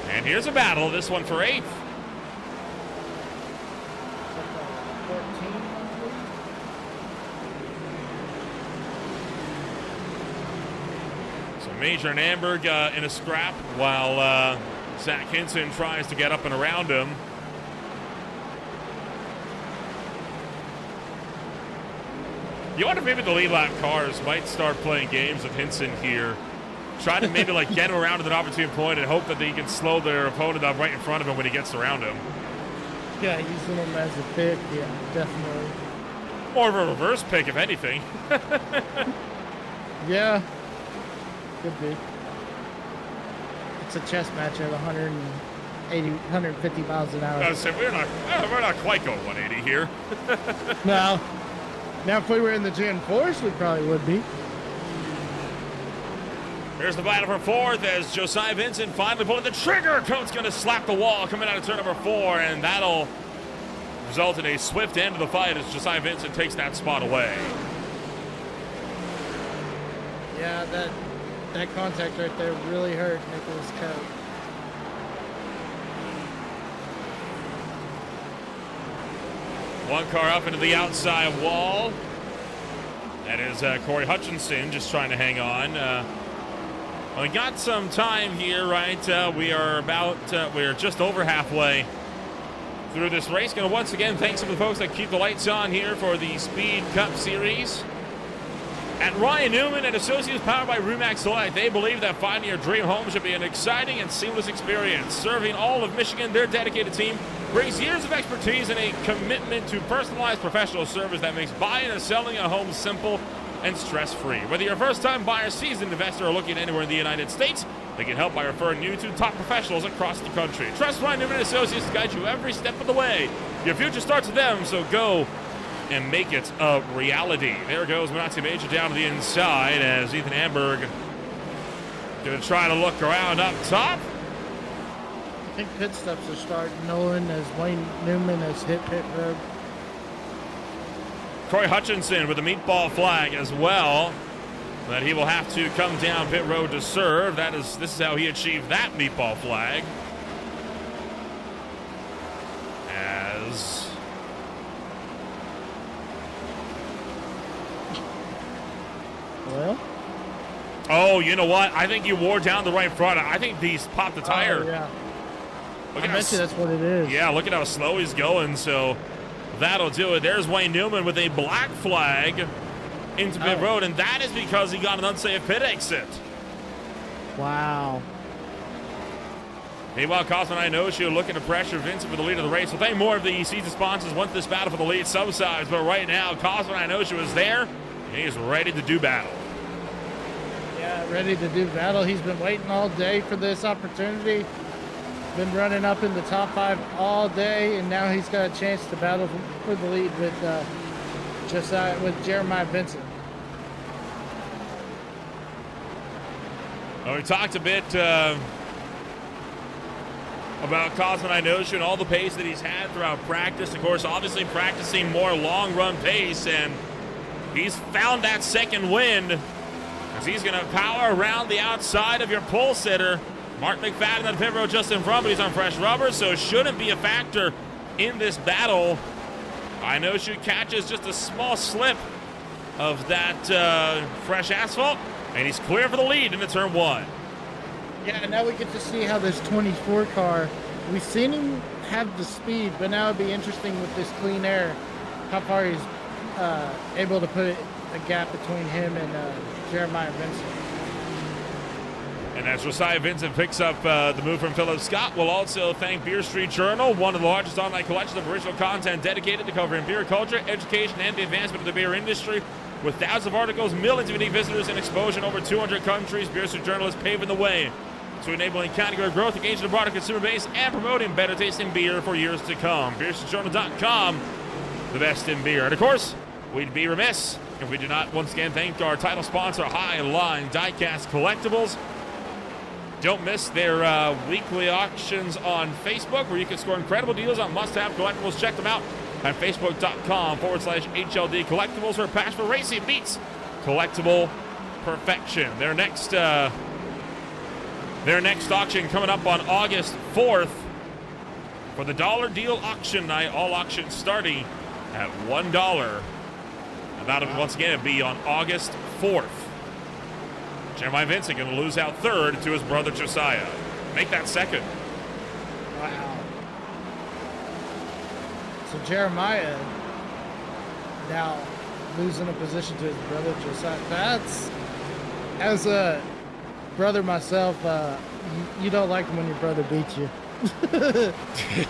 And here's a battle, this one for 8th. So Major and Amberg in a scrap while Zach Hinson tries to get up and around him. You wonder if maybe the lead lap cars might start playing games with Hinson here. Try to maybe like get him around at an opportune point and hope that they can slow their opponent up right in front of him when he gets around him. Yeah, using him as a pick, yeah, definitely. More of a reverse pick, if anything. Yeah, could be. It's a chess match at 180, 150 miles an hour. I was saying, we're not quite going 180 here. No. Now, if we were in the Gen 4s, we probably would be. Here's the battle for 4th as Josiah Vincent finally pulling the trigger. Coates going to slap the wall coming out of turn number 4, and that'll result in a swift end of the fight as Josiah Vincent takes that spot away. Yeah, that contact right there really hurt Nicholas Cote. One car up into the outside wall. That is Corey Hutchinson just trying to hang on. We got some time here, right? We're just over halfway through this race. Going to once again thanks to the folks that keep the lights on here for the Speed Cup Series. At Ryan Newman and Associates, powered by Remax Select, they believe that finding your dream home should be an exciting and seamless experience. Serving all of Michigan, their dedicated team brings years of expertise and a commitment to personalized professional service that makes buying and selling a home simple and stress-free. Whether you're a first-time buyer, seasoned investor, or looking anywhere in the United States, they can help by referring you to top professionals across the country. Trust Ryan Newman and Associates to guide you every step of the way. Your future starts with them, so go and make it a reality. There goes Minazzi Major down to the inside as Ethan Amberg going to try to look around up top. I think pit stops are starting. Nolan as Wayne Newman has hit pit road. Troy Hutchinson with a meatball flag as well. That he will have to come down pit road to serve. This is how he achieved that meatball flag. As Well, oh, you know what? I think you wore down the right front. I think these popped the tire. Oh, yeah. Look I at bet you that's what it is. Yeah, look at how slow he's going. So that'll do it. There's Wayne Newman with a black flag into pit road, and that is because he got an unsafe pit exit. Wow. Meanwhile, Cosmo Inoshu looking to pressure Vincent for the lead of the race. We'll thank more of the season sponsors once this battle for the lead subsides. But right now, Cosmo Inoshu is there, and he's ready to do battle. Yeah, ready to do battle. He's been waiting all day for this opportunity. Been running up in the top 5 all day, and now he's got a chance to battle for the lead with Jeremiah Vincent. Well, we talked a bit about Cosmo Inoshu and all the pace that he's had throughout practice. Of course, obviously practicing more long-run pace, and he's found that second wind as he's going to power around the outside of your pole sitter. Mark McFadden on pit road just in front, but he's on fresh rubber, so shouldn't be a factor in this battle. Inoshu catches just a small slip of that fresh asphalt, and he's clear for the lead into turn 1. Yeah, now we get to see how this 24 car, we've seen him have the speed, but now it'd be interesting with this clean air, how far he's able to put a gap between him and Jeremiah Vincent. And as Josiah Vincent picks up the move from Philip Scott, we'll also thank Beer Street Journal, one of the largest online collections of original content dedicated to covering beer culture, education, and the advancement of the beer industry. With thousands of articles, millions of unique visitors, and exposure in over 200 countries, Beer Street Journal is paving the way to enabling category growth, engaging the broader consumer base, and promoting better tasting beer for years to come. BeerStreetJournal.com, the best in beer. And of course, we'd be remiss if we did not once again thank our title sponsor, Highline Diecast Collectibles. Don't miss their weekly auctions on Facebook, where you can score incredible deals on must-have collectibles. Check them out at facebook.com/HLD Collectibles, where passion for racing meets collectible perfection. Their next auction coming up on August 4th for the Dollar Deal Auction Night. All auctions starting at $1. And that'll once again be on August 4th. Jeremiah Vincent going to lose out third to his brother Josiah. Make that second. Wow. So Jeremiah now losing a position to his brother Josiah. That's, as a brother myself, you don't like when your brother beats you.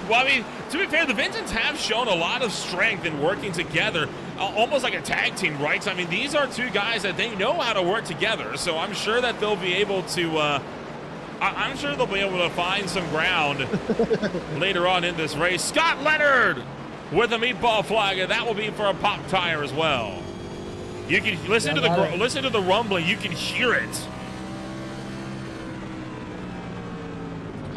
Well, I mean, to be fair, the Vincents have shown a lot of strength in working together, almost like a tag team, right? So, I mean, these are two guys that they know how to work together, so I'm sure that they'll be able to, I'm sure they'll be able to find some ground later on in this race. Scott Leonard with a meatball flag, and that will be for a pop tire as well. You can listen to the rumbling, you can hear it.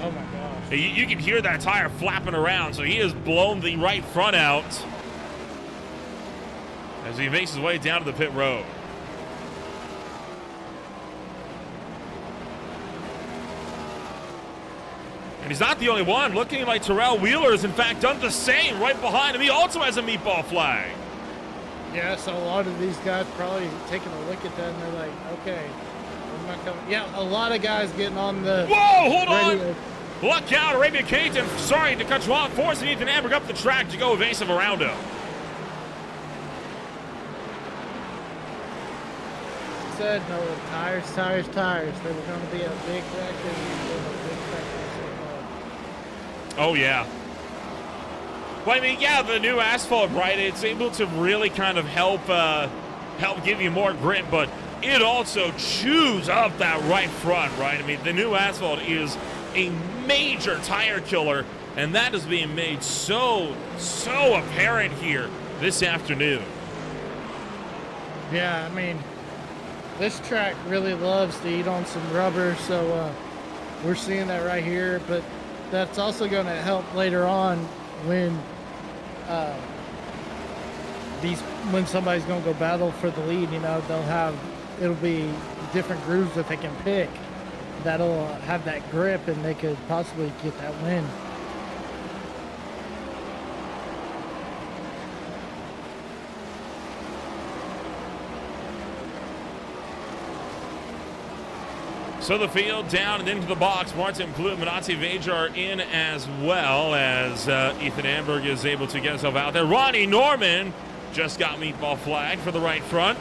Oh my gosh. You can hear that tire flapping around, so he has blown the right front out as he makes his way down to the pit road. And he's not the only one. Looking like Terrell Wheeler has in fact done the same right behind him. He also has a meatball flag. Yeah, so a lot of these guys probably taking a look at that and they're like, okay, I'm not coming. Yeah, a lot of guys getting on the... Whoa, hold on! Look out, Arabia Caton, sorry to cut you off, forcing Ethan Amberg up the track to go evasive around him. Said no, tires. They were going to be a big wreck and a big wreck. Oh, yeah. Well, I mean, yeah, the new asphalt, right, it's able to really kind of help give you more grip, but it also chews up that right front, right? I mean, the new asphalt is a major tire killer, and that is being made so apparent here this afternoon. Yeah, I mean, this track really loves to eat on some rubber, so we're seeing that right here, but that's also going to help later on when when somebody's going to go battle for the lead. You know, it'll be different grooves that they can pick that'll have that grip, and they could possibly get that win. So the field down and into the box. Martin Plout, Manati Vage are in as well, as Ethan Amberg is able to get himself out there. Ronnie Norman just got meatball flag for the right front.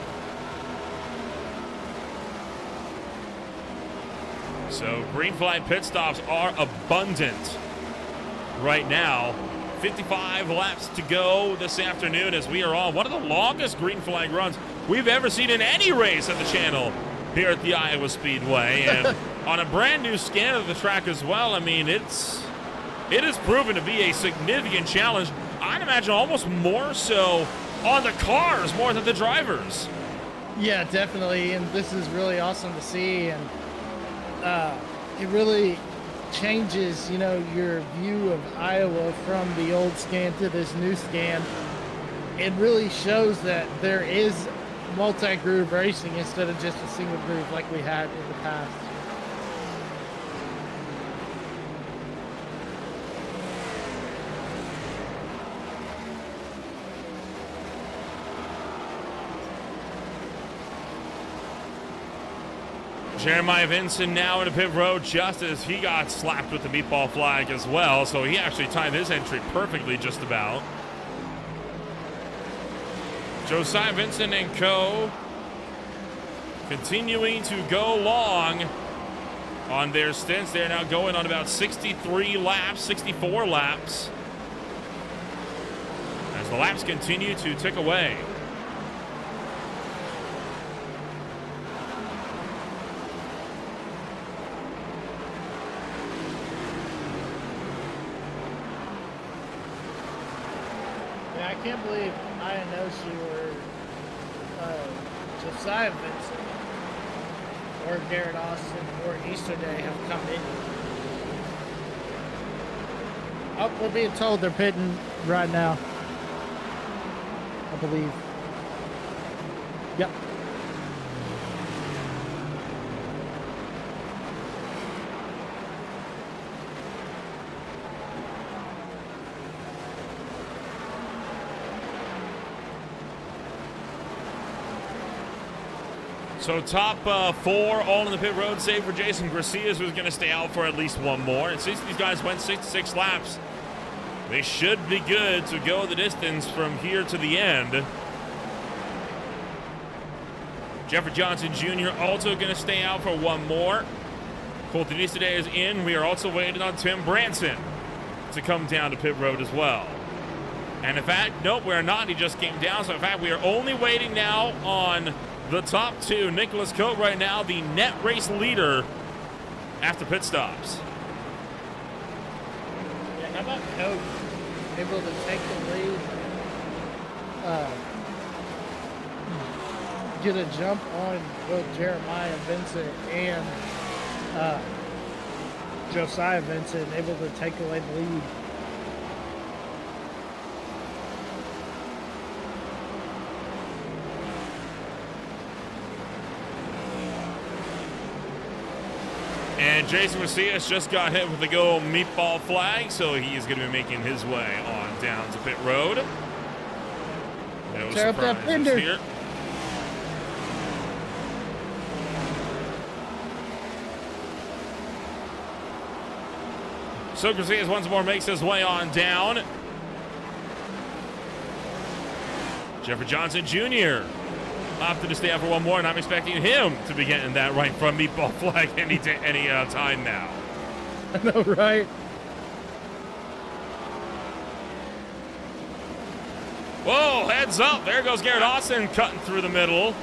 So green flag pit stops are abundant right now. 55 laps to go this afternoon as we are on one of the longest green flag runs we've ever seen in any race at the channel here at the Iowa Speedway, and on a brand new scan of the track as well. I mean, it has proven to be a significant challenge. I'd imagine almost more so on the cars more than the drivers. Yeah, definitely, and this is really awesome to see, and it really changes, you know, your view of Iowa from the old scan to this new scan. It really shows that there is multi-groove racing instead of just a single groove like we had in the past. Jeremiah Vincent now in the pit road just as he got slapped with the meatball flag as well, so he actually timed his entry perfectly just about. Josiah Vincent and co. continuing to go long on their stints. They're now going on about 63 laps, 64 laps, as the laps continue to tick away. Yeah, I can't believe Ionoshi or Josiah Vincent or Garrett Austin or Easter Day have come in. Oh, we're being told they're pitting right now, I believe. Yep. So top 4 all in the pit road, save for Jason Gracias, who's going to stay out for at least one more. And since these guys went 66 laps, they should be good to go the distance from here to the end. Jeffrey Johnson Jr. also going to stay out for one more. Colton Easterday is in. We are also waiting on Tim Branson to come down to pit road as well. And in fact, nope, we're not. He just came down. So in fact, we are only waiting now on the top 2. Nicholas Cote right now, the net race leader after pit stops. Yeah, how about Cote able to take the lead, get a jump on both Jeremiah Vincent and Josiah Vincent, able to take away the lead. And Jason Macias just got hit with the go meatball flag, so he's going to be making his way on down to pit road. No Tear up that surprises fender. here. So Gracias once more makes his way on down. Jeffrey Johnson Jr. opted to stay out for one more, and I'm expecting him to be getting that right from meatball flag any time now. I know, right? Whoa, heads up. There goes Garrett Austin cutting through the middle.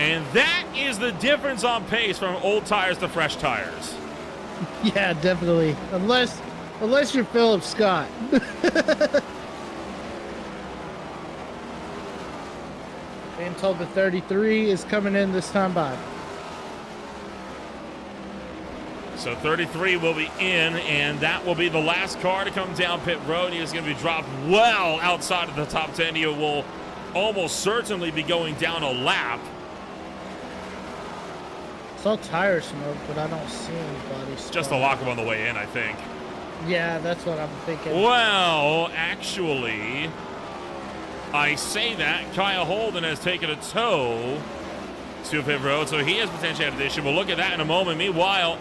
And that is the difference on pace from old tires to fresh tires. Yeah, definitely. Unless you're Philip Scott. Being told the 33 is coming in this time by. So 33 will be in, and that will be the last car to come down pit road. He is going to be dropped well outside of the top 10. He will almost certainly be going down a lap. Saw tire smoke, but I don't see anybody. Just a lock-up on the way in, I think. Yeah, that's what I'm thinking. Well, actually, I say that Kyle Holden has taken a tow to pit road, so he has potentially had an issue. We'll look at that in a moment. Meanwhile,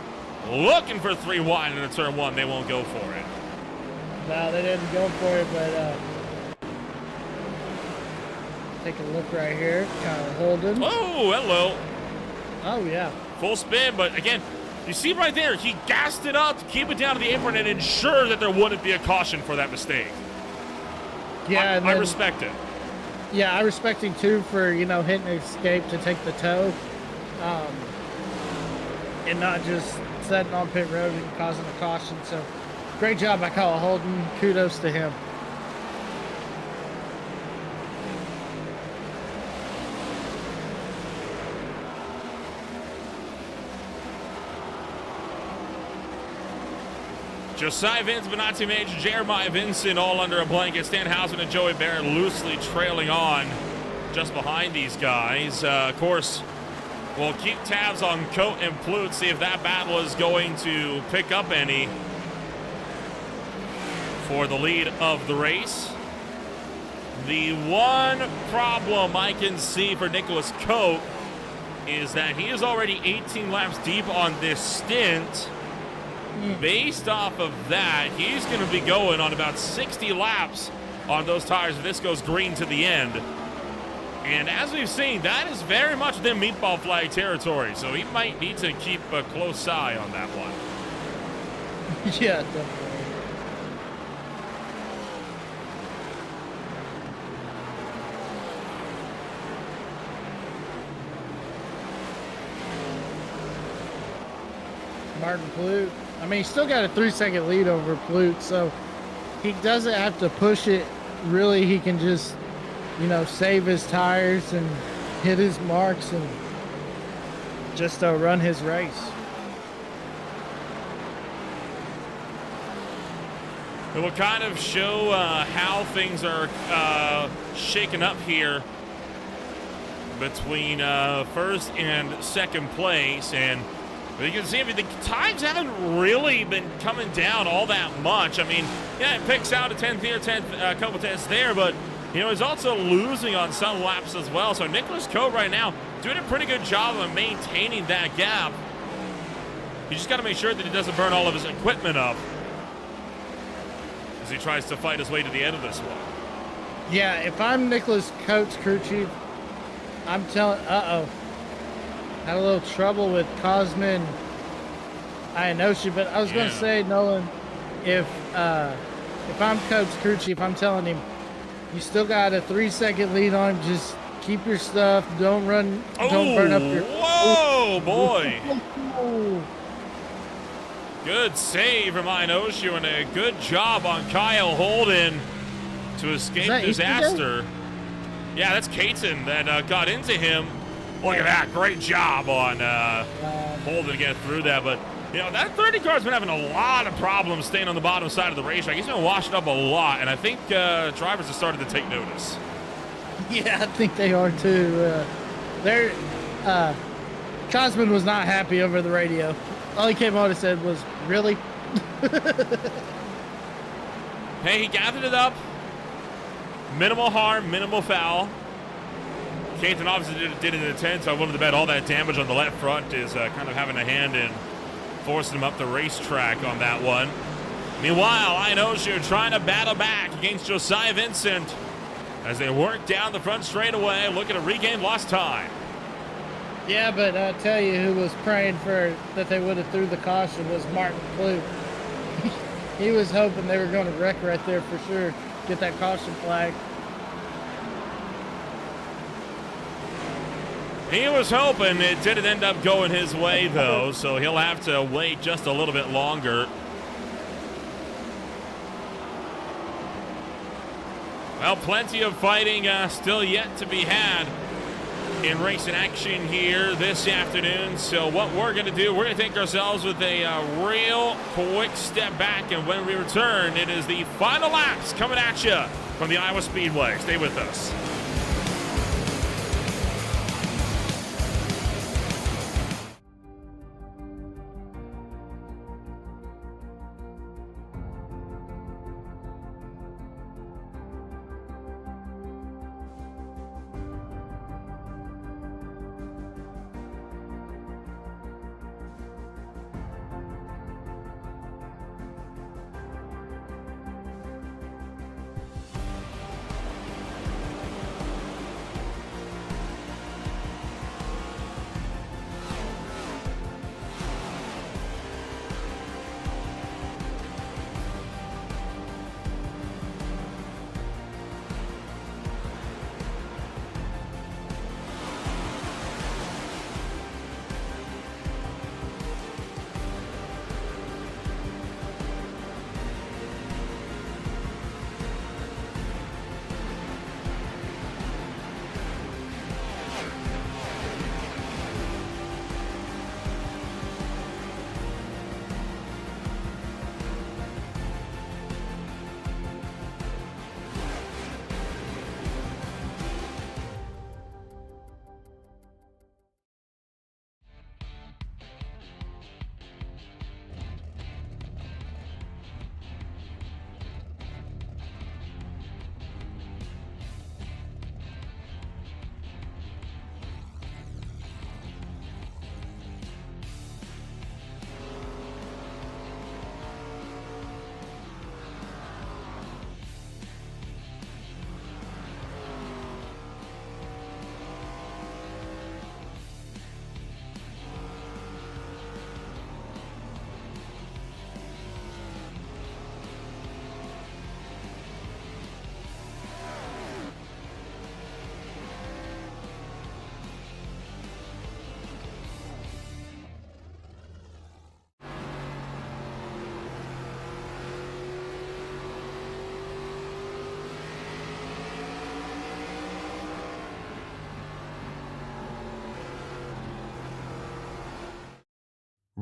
looking for 3 wide in a turn 1. They won't go for it. No, they didn't go for it, but take a look right here. Kyle Holden. Oh, hello. Oh, yeah. Full spin, but again, you see right there, he gassed it up to keep it down to the apron and ensure that there wouldn't be a caution for that mistake. Yeah, I respect it. Yeah, I respect him too for, hitting escape to take the tow. And not just setting on pit road and causing a caution. So great job by Kyle Holden. Kudos to him. Josiah Vince, Benatti Major, Jeremiah Vincent all under a blanket. Stan Housen and Joey Barrett loosely trailing on just behind these guys. Of course, we'll keep tabs on Cote and Plute, see if that battle is going to pick up any for the lead of the race. The one problem I can see for Nicholas Cote is that he is already 18 laps deep on this stint. Based off of that, he's going to be going on about 60 laps on those tires if this goes green to the end. And as we've seen, that is very much within meatball flag territory, so he might need to keep a close eye on that one. Yeah, definitely. Martin Plute. I mean, he's still got a 3-second lead over Plute, so he doesn't have to push it. Really, he can just, you know, save his tires and hit his marks and just run his race. It will kind of show how things are shaken up here between first and second place. And you can see, I mean, the times haven't really been coming down all that much. I mean, yeah, it picks out a 10th here, a couple tenths there, but, you know, he's also losing on some laps as well. So Nicholas Coe right now doing a pretty good job of maintaining that gap. You just got to make sure that he doesn't burn all of his equipment up as he tries to fight his way to the end of this one. Yeah, if I'm Nicholas Coates, crew chief, I'm telling, had a little trouble with Cosman Ianoshi, but I was going to say, Nolan, if I'm Coates, crew chief, I'm telling him, you still got a 3-second lead on him. Just keep your stuff. Don't run. Don't burn up your. Whoa, boy! Good save from Ianoshi and a good job on Kyle Holden to escape disaster. Yeah, that's Caton that got into him. Look at that. Great job on Holden to get through that. But, you know, that 30 car's been having a lot of problems staying on the bottom side of the racetrack. He's been washed up a lot, and I think drivers have started to take notice. Yeah, I think they are too. Cosman was not happy over the radio. All he came out and said was, "Really?" Hey, he gathered it up. Minimal harm, minimal foul. Caton obviously did it in the 10, so I wanted to bet all that damage on the left front is kind of having a hand in forcing him up the racetrack on that one. Meanwhile, Ianoshi trying to battle back against Josiah Vincent as they work down the front straightaway, looking to regain lost time. Yeah, but I tell you, who was praying for that they would have threw the caution was Martin Plute. He was hoping they were going to wreck right there for sure. Get that caution flag. He was hoping. It didn't end up going his way, though, so he'll have to wait just a little bit longer. Well, plenty of fighting still yet to be had in racing action here this afternoon. So what we're going to do, we're going to take ourselves with a real quick step back, and when we return, it is the final laps coming at you from the Iowa Speedway. Stay with us.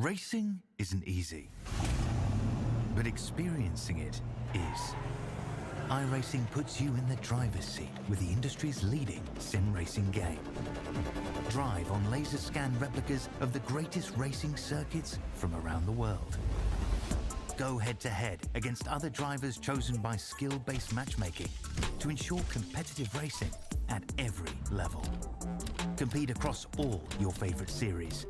Racing isn't easy, but experiencing it is. iRacing puts you in the driver's seat with the industry's leading sim racing game. Drive on laser scan replicas of the greatest racing circuits from around the world. Go head-to-head against other drivers chosen by skill-based matchmaking to ensure competitive racing at every level. Compete across all your favorite series.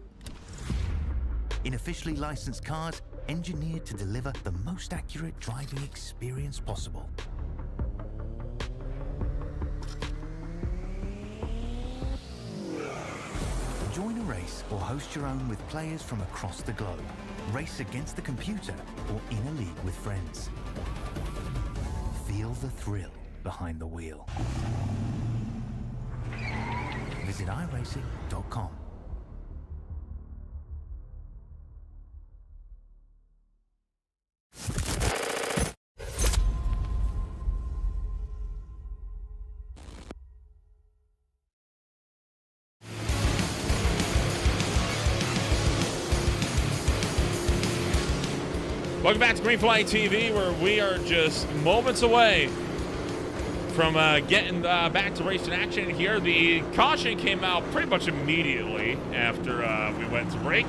In officially licensed cars, engineered to deliver the most accurate driving experience possible. Join a race or host your own with players from across the globe. Race against the computer or in a league with friends. Feel the thrill behind the wheel. Visit iRacing.com. Welcome back to Green Flag TV, where we are just moments away from getting back to racing action here. The caution came out pretty much immediately after we went to break,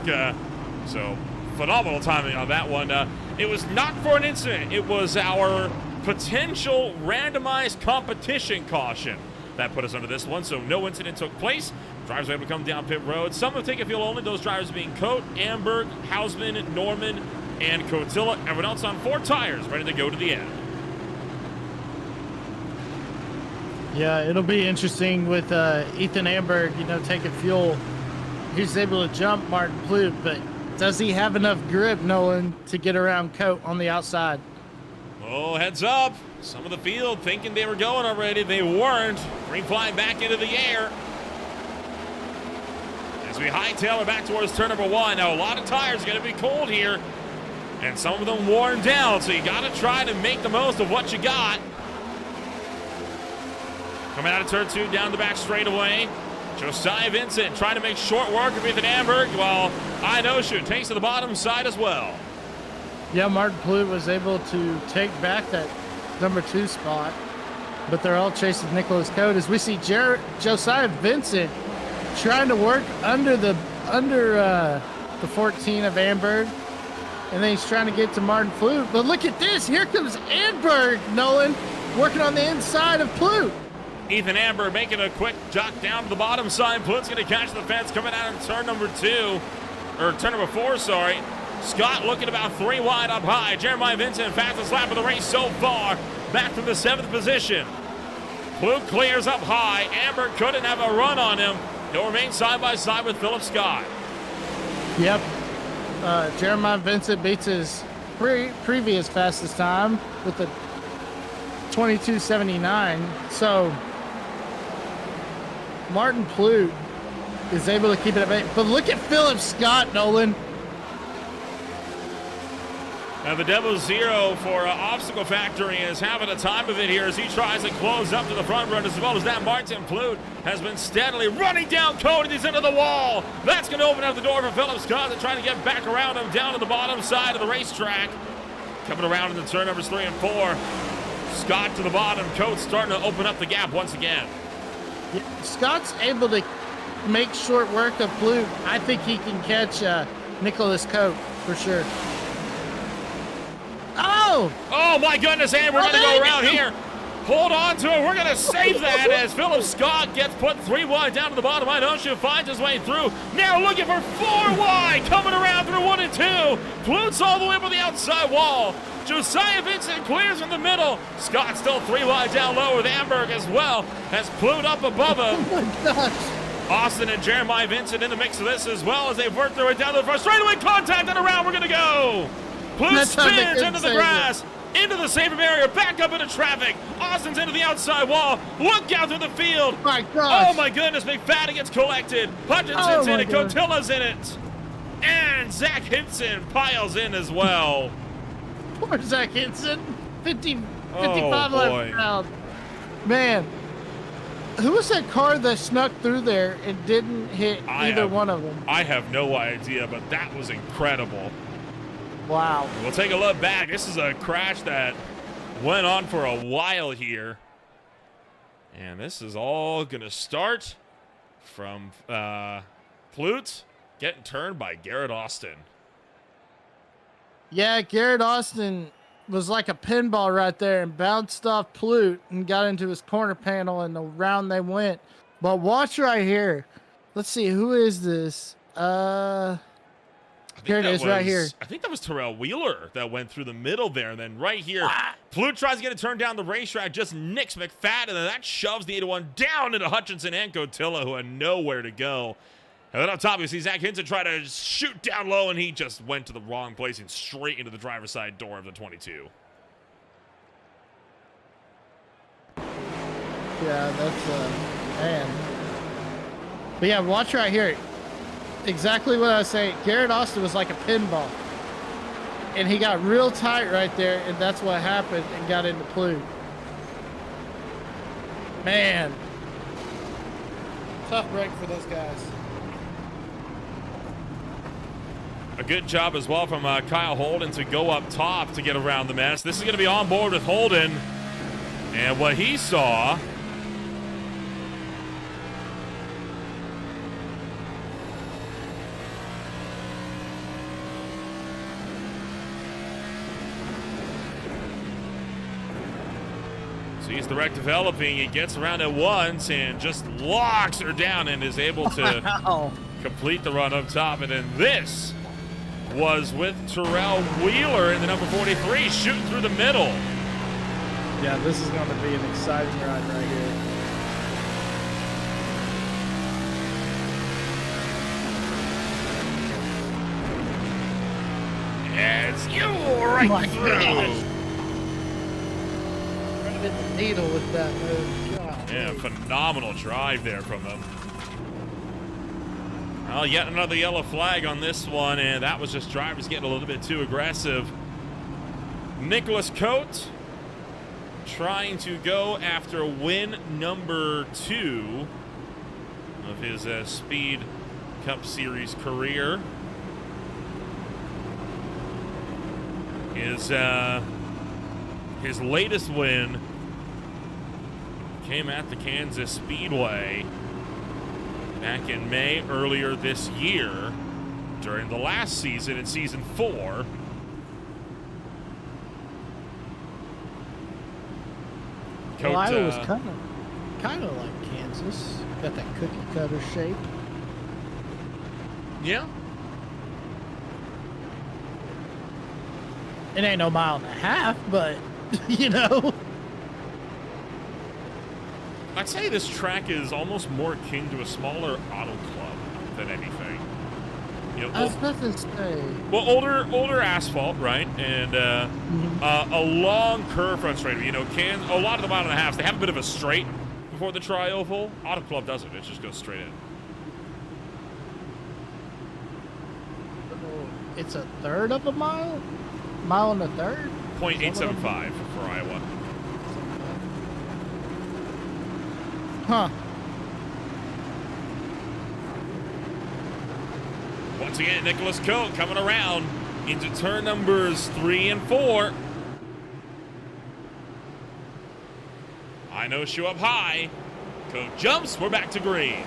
so phenomenal timing on that one. It was not for an incident. It was our potential randomized competition caution that put us under this one, so no incident took place. Drivers were able to come down pit road. Some have taken fuel only, those drivers being Cote, Amberg, Hausman, Norman, and Cotilla. Everyone else on 4 tires, ready to go to the end. Yeah, it'll be interesting with Ethan Amberg, taking fuel. He's able to jump Martin Plouffe, but does he have enough grip, Nolan, to get around Cote on the outside? Oh, heads up. Some of the field thinking they were going already. They weren't. Green flag back into the air. As we hightail it back towards turn number 1. Now, a lot of tires going to be cold here, and some of them worn down, so you got to try to make the most of what you got. Coming out of turn 2, down the back straightaway. Josiah Vincent trying to make short work of Ethan Amberg, while Inoshu takes to the bottom side as well. Yeah, Martin Plouffe was able to take back that number 2 spot, but they're all chasing Nicholas Cote as we see Josiah Vincent trying to work under the 14 of Amberg, and then he's trying to get to Martin Plouffe. But look at this, here comes Amberg, Nolan, working on the inside of Plouffe. Ethan Amberg making a quick jog down to the bottom side. Plouffe's going to catch the fence coming out of turn number 4, sorry. Scott looking about 3 wide up high. Jeremiah Vincent, fastest lap of the race so far, back from the 7th position. Plouffe clears up high. Amberg couldn't have a run on him. He'll remain side by side with Philip Scott. Yep. Jeremiah Vincent beats his previous fastest time with the 22:79. So Martin Plouffe is able to keep it at bay. But look at Philip Scott, Nolan. Now the Devil Zero for Obstacle Factory is having a time of it here as he tries to close up to the front run, as well as that Martin Plouffe has been steadily running down Cote, and he's into the wall. That's going to open up the door for Philip Scott to try to get back around him down to the bottom side of the racetrack. Coming around into turn numbers 3 and 4. Scott to the bottom. Cote starting to open up the gap once again. Yeah, Scott's able to make short work of Plouffe. I think he can catch Nicholas Cote for sure. Oh my goodness, and we're going to go around here. Hold on to it. We're going to save that as Philip Scott gets put 3 wide down to the bottom. Inoshu finds his way through. Now looking for 4 wide, coming around through 1 and 2. Plouffe's all the way up on the outside wall. Josiah Vincent clears in the middle. Scott still 3 wide down low with Amberg as well, as Plouffe up above him. Oh my gosh. Austin and Jeremiah Vincent in the mix of this, as well as they've worked their way down to the front. Straightaway contact and around we're going to go. Plouffe spins into the grass, into the safe area, back up into traffic. Austin's into the outside wall. Look out through the field. My gosh. Oh my goodness, McFadden gets collected. Hutchinson's in it, Cotilla's in it. And Zach Hinson piles in as well. Poor Zach Hinson. 55 boy. left round. Man. who was that car that snuck through there and didn't hit either one of them? I have no idea, but that was incredible. Wow. We'll take a look back. This is a crash that went on for a while here. And this is all going to start from Plute getting turned by Garrett Austin. Yeah, Garrett Austin was like a pinball right there and bounced off Plute and got into his corner panel, and around they went. But watch right here. Let's see, who is this? Here it is right here. I think that was Terrell Wheeler that went through the middle there. And then right here, Plute tries to get it turned down the racetrack, just nicks McFadden, and then that shoves the 801 down into Hutchinson and Cotilla, who had nowhere to go. And then up top, you see Zach Hinson try to shoot down low, and he just went to the wrong place and straight into the driver's side door of the 22. Yeah, that's, man. But yeah, watch right here. Exactly what I was saying. Garrett Austin was like a pinball. And he got real tight right there, and that's what happened and got into Plute. Man. Tough break for those guys. A good job as well from Kyle Holden to go up top to get around the mess. This is going to be on board with Holden. And what he saw... He's the wreck developing. He gets around at once and just locks her down and is able to complete the run up top. And then this was with Terrell Wheeler in the number 43 shooting through the middle. Yeah, this is going to be an exciting ride right here. As you right through. Hit the needle with that move. God. Yeah, phenomenal drive there from him. Well, yet another yellow flag on this one, and that was just drivers getting a little bit too aggressive. Nicholas Coate trying to go after win number 2 of his Speed Cup Series career. His latest win came at the Kansas Speedway back in May earlier this year during the last season in season 4. Well, Iowa was kind of like Kansas. Got that cookie cutter shape. Yeah. It ain't no mile and a half, but you know. I'd say this track is almost more akin to a smaller auto club than anything. You know, I was about to say. Well, older asphalt, right? And a long curve front straight. You know, a lot of the mile and a halves, they have a bit of a straight before the tri-oval. Auto club doesn't. It just goes straight in. It's a third of a mile? Mile and a third? 0.875 for Iowa. Huh. Once again, Nicholas Coate coming around into turn numbers 3 and 4. I know shoe up high. Coate jumps. We're back to green.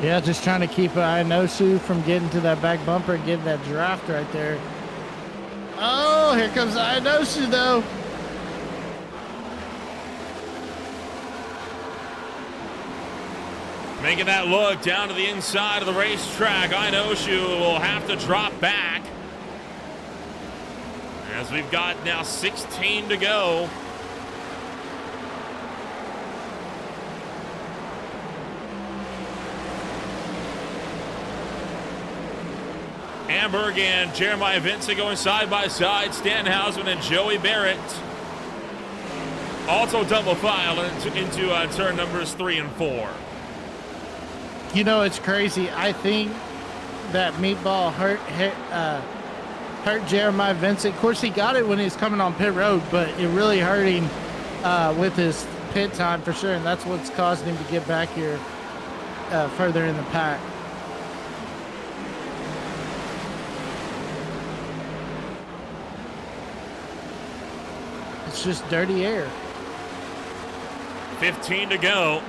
Yeah, just trying to keep Inosu from getting to that back bumper and getting that draft right there. Oh, here comes Inosu, though. Making that look down to the inside of the racetrack. Inosu will have to drop back. As we've got now 16 to go. Hamburg and Jeremiah Vincent going side by side. Stan Hausman and Joey Barrett also double file into turn numbers 3 and 4. You know, it's crazy. I think that meatball hurt Jeremiah Vincent. Of course, he got it when he was coming on pit road, but it really hurt him with his pit time for sure, and that's what's causing him to get back here further in the pack. It's just dirty air. 15 to go.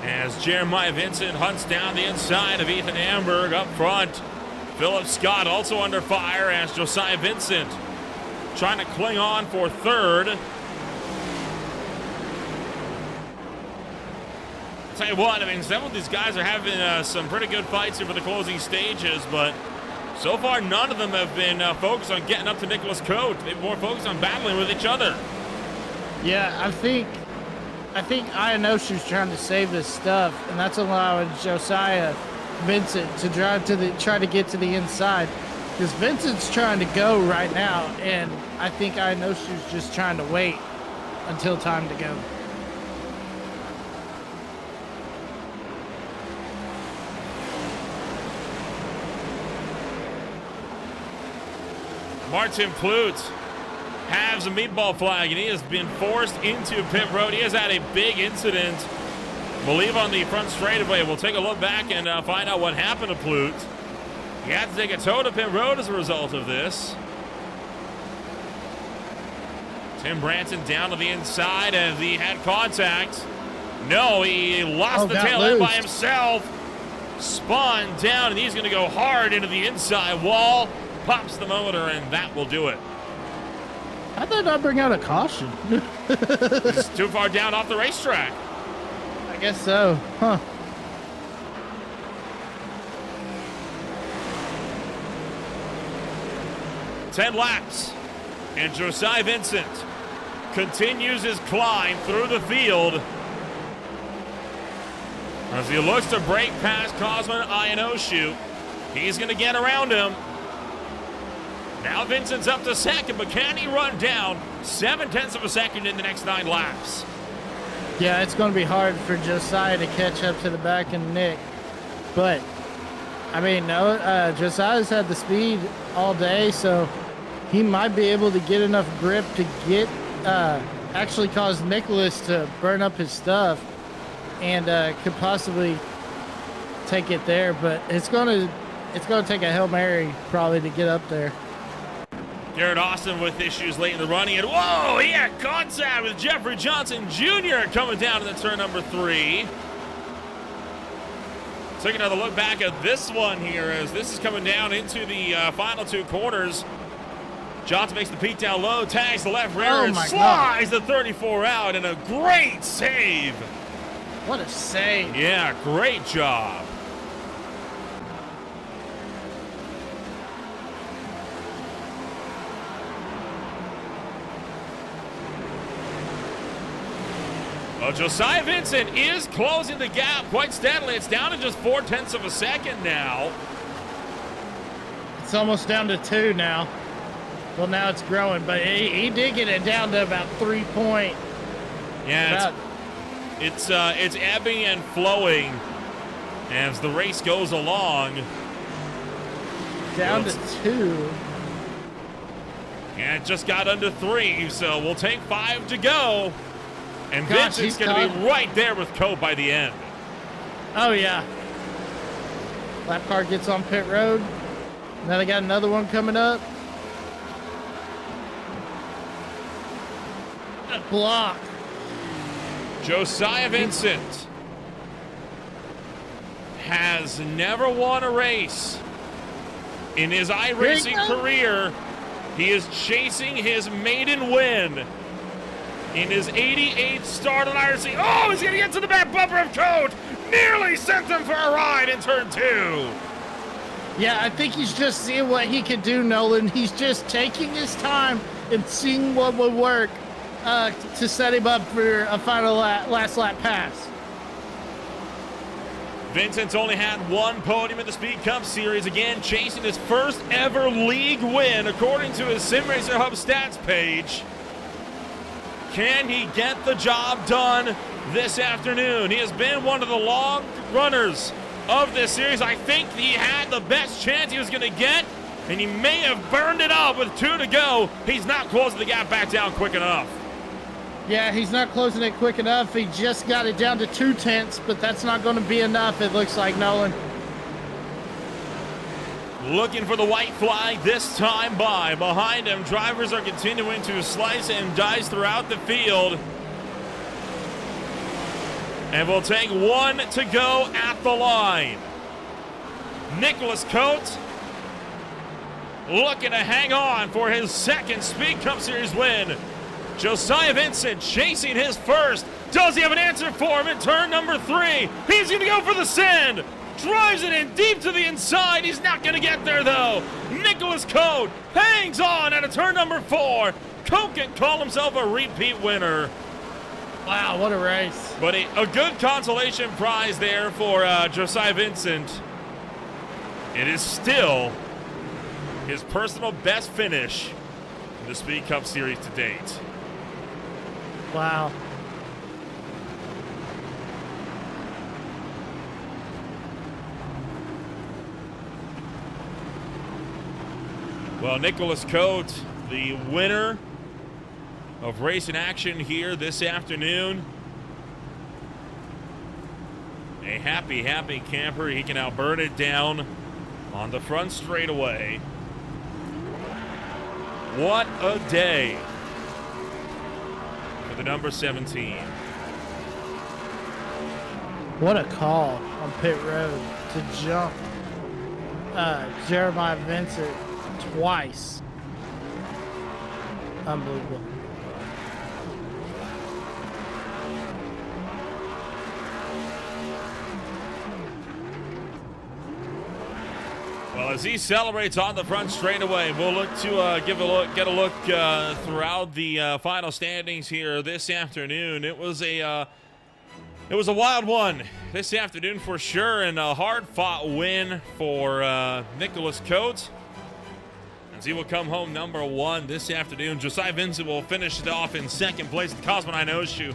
As Jeremiah Vincent hunts down the inside of Ethan Amberg up front. Philip Scott also under fire as Josiah Vincent trying to cling on for third. Tell you what, I mean, some of these guys are having some pretty good fights here for the closing stages, but so far none of them have been focused on getting up to Nicholas Cote. They've been more focused on battling with each other. Yeah, I think Ionoshu's trying to save his stuff, and that's allowing Josiah Vincent to try to get to the inside, because Vincent's trying to go right now, and I think Ionoshu's just trying to wait until time to go. Martin Plute has a meatball flag, and he has been forced into pit road. He has had a big incident, I believe, on the front straightaway. We'll take a look back and find out what happened to Plute. He had to take a tow to pit road as a result of this. Tim Branson down to the inside as he had contact. No, he lost the tail end by himself. Spun down, and he's going to go hard into the inside wall. Pops the motor, and that will do it. How did I bring out a caution? It's too far down off the racetrack. I guess so, huh? Ten laps, and Josiah Vincent continues his climb through the field as he looks to break past Cosman Ionoshu. He's going to get around him. Now Vincent's up to second, but can he run down 0.7 of a second in the next 9 laps? Yeah, it's going to be hard for Josiah to catch up to the back and Nick. But, I mean, no, Josiah's had the speed all day, so he might be able to get enough grip to get, actually cause Nicholas to burn up his stuff and could possibly take it there. But it's going to take a Hail Mary probably to get up there. Garrett Austin with issues late in the running, and whoa, he had contact with Jeffrey Johnson Jr. coming down to the turn number 3. Take another look back at this one here as this is coming down into the final 2 corners. Johnson makes the peak down low, tags the left rear, and slides the 34 out, and a great save. What a save. Yeah, great job. Well, Josiah Vincent is closing the gap quite steadily. It's down to just 0.4 of a second now. It's almost down to 2 now. Well, now it's growing, but he did get it down to about 3 point. Yeah, it's ebbing and flowing as the race goes along. Down to 2. And it just got under 3, so we'll take 5 to go. And Vincent's going to be right there with Cope by the end. Oh, yeah. Lap car gets on pit road. Now they got another one coming up. A block. Josiah Vincent has never won a race in his iRacing career. He is chasing his maiden win in his 88th start on iRacing. Oh, he's going to get to the back bumper of Cote. Nearly sent him for a ride in turn 2. Yeah, I think he's just seeing what he can do, Nolan. He's just taking his time and seeing what would work to set him up for a final last lap pass. Vincent's only had 1 podium in the Speed Cup Series, again chasing his first ever league win according to his Sim Racer Hub stats page. Can he get the job done this afternoon? He has been one of the long runners of this series. I think he had the best chance he was going to get, and he may have burned it up with 2 to go. He's not closing the gap back down quick enough. Yeah, he's not closing it quick enough. He just got it down to 2/10, but that's not going to be enough, it looks like, Nolan. Looking for the white flag this time by. Behind him, drivers are continuing to slice and dice throughout the field. And we'll take one to go at the line. Nicholas Coates looking to hang on for his second Speed Cup Series win. Josiah Vincent chasing his first. Does he have an answer for him in turn number 3? He's going to go for the send. Drives it in deep to the inside. He's not going to get there, though. Nicholas Coates hangs on at a turn number 4. Coates can call himself a repeat winner. Wow, what a race. But a good consolation prize there for Josiah Vincent. It is still his personal best finish in the Speed Cup Series to date. Wow. Well, Nicholas Coates, the winner of Racing Action here this afternoon. A happy, happy camper. He can now burn it down on the front straightaway. What a day for the number 17. What a call on pit road to jump Jeremiah Vincent twice. Unbelievable. Well, as he celebrates on the front straightaway, we'll look to get a look throughout the final standings here this afternoon. It was a wild one this afternoon for sure, and a hard-fought win for Nicholas Coates, as he will come home number 1 this afternoon. Josiah Vincent will finish it off in second place. The Cosmo Noshoe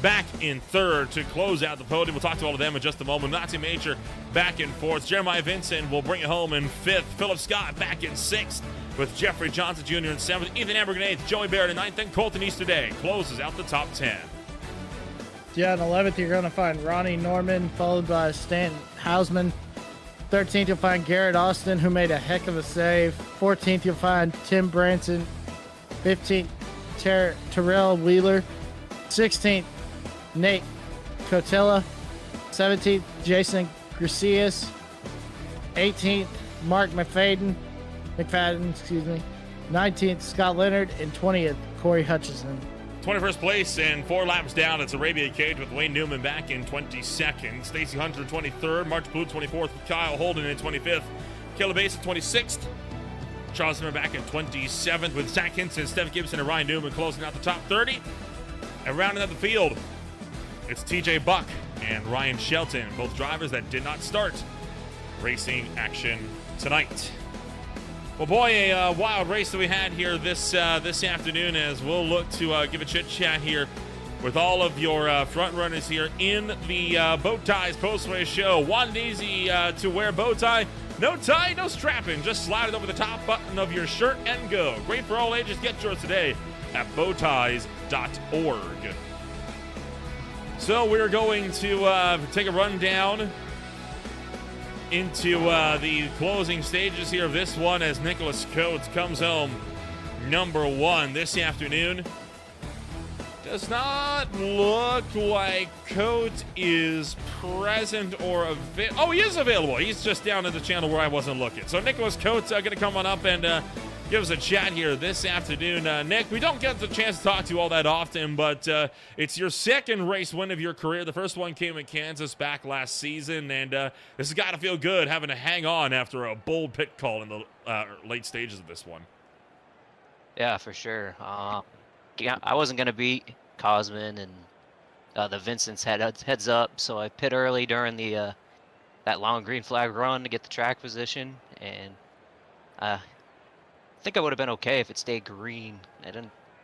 back in third to close out the podium. We'll talk to all of them in just a moment. Nazi Major back in 4th. Jeremiah Vincent will bring it home in 5th. Philip Scott back in 6th, with Jeffrey Johnson Jr. in 7th. Ethan Amberg in 8th. Joey Barrett in 9th. And Colton Easterday closes out the top 10. Yeah, in 11th, you're going to find Ronnie Norman, followed by Stanton Hausman. 13th, you'll find Garrett Austin, who made a heck of a save. 14th, you'll find Tim Branson. 15th, Terrell Wheeler. 16th, Nate Cotella. 17th, Jason Gracias. 18th, Mark McFadden. 19th, Scott Leonard. And 20th, Corey Hutchison. 21st place and 4 laps down. It's Arabia Cage with Wayne Newman back in 22nd. Stacey Hunter 23rd. March Blue 24th. Kyle Holden in 25th. Caleb Bass at 26th. Charles Zimmer back in 27th, with Zach Hinson, Steph Gibson, and Ryan Newman closing out the top 30. And rounding out the field, it's TJ Buck and Ryan Shelton, both drivers that did not start Racing Action tonight. Well, boy, a wild race that we had here this afternoon, as we'll look to give a chit-chat here with all of your front runners here in the Bow Ties Postway Show. One easy to wear bow tie. No tie, no strapping. Just slide it over the top button of your shirt and go. Great for all ages. Get yours today at bowties.org. So we're going to take a rundown into the closing stages here of this one, as Nicholas Coates comes home number 1 this afternoon. Does not look like Coates is present or available. Oh, he is available. He's just down in the channel where I wasn't looking. So Nicholas Coates going to come on up and give us a chat here this afternoon. Nick, we don't get the chance to talk to you all that often, but it's your second race win of your career. The first one came in Kansas back last season, and this has got to feel good having to hang on after a bold pit call in the late stages of this one. Yeah, for sure. Yeah, I wasn't going to beat Cosman and the Vincent's heads up, so I pit early during the that long green flag run to get the track position, and I think I would have been okay if it stayed green.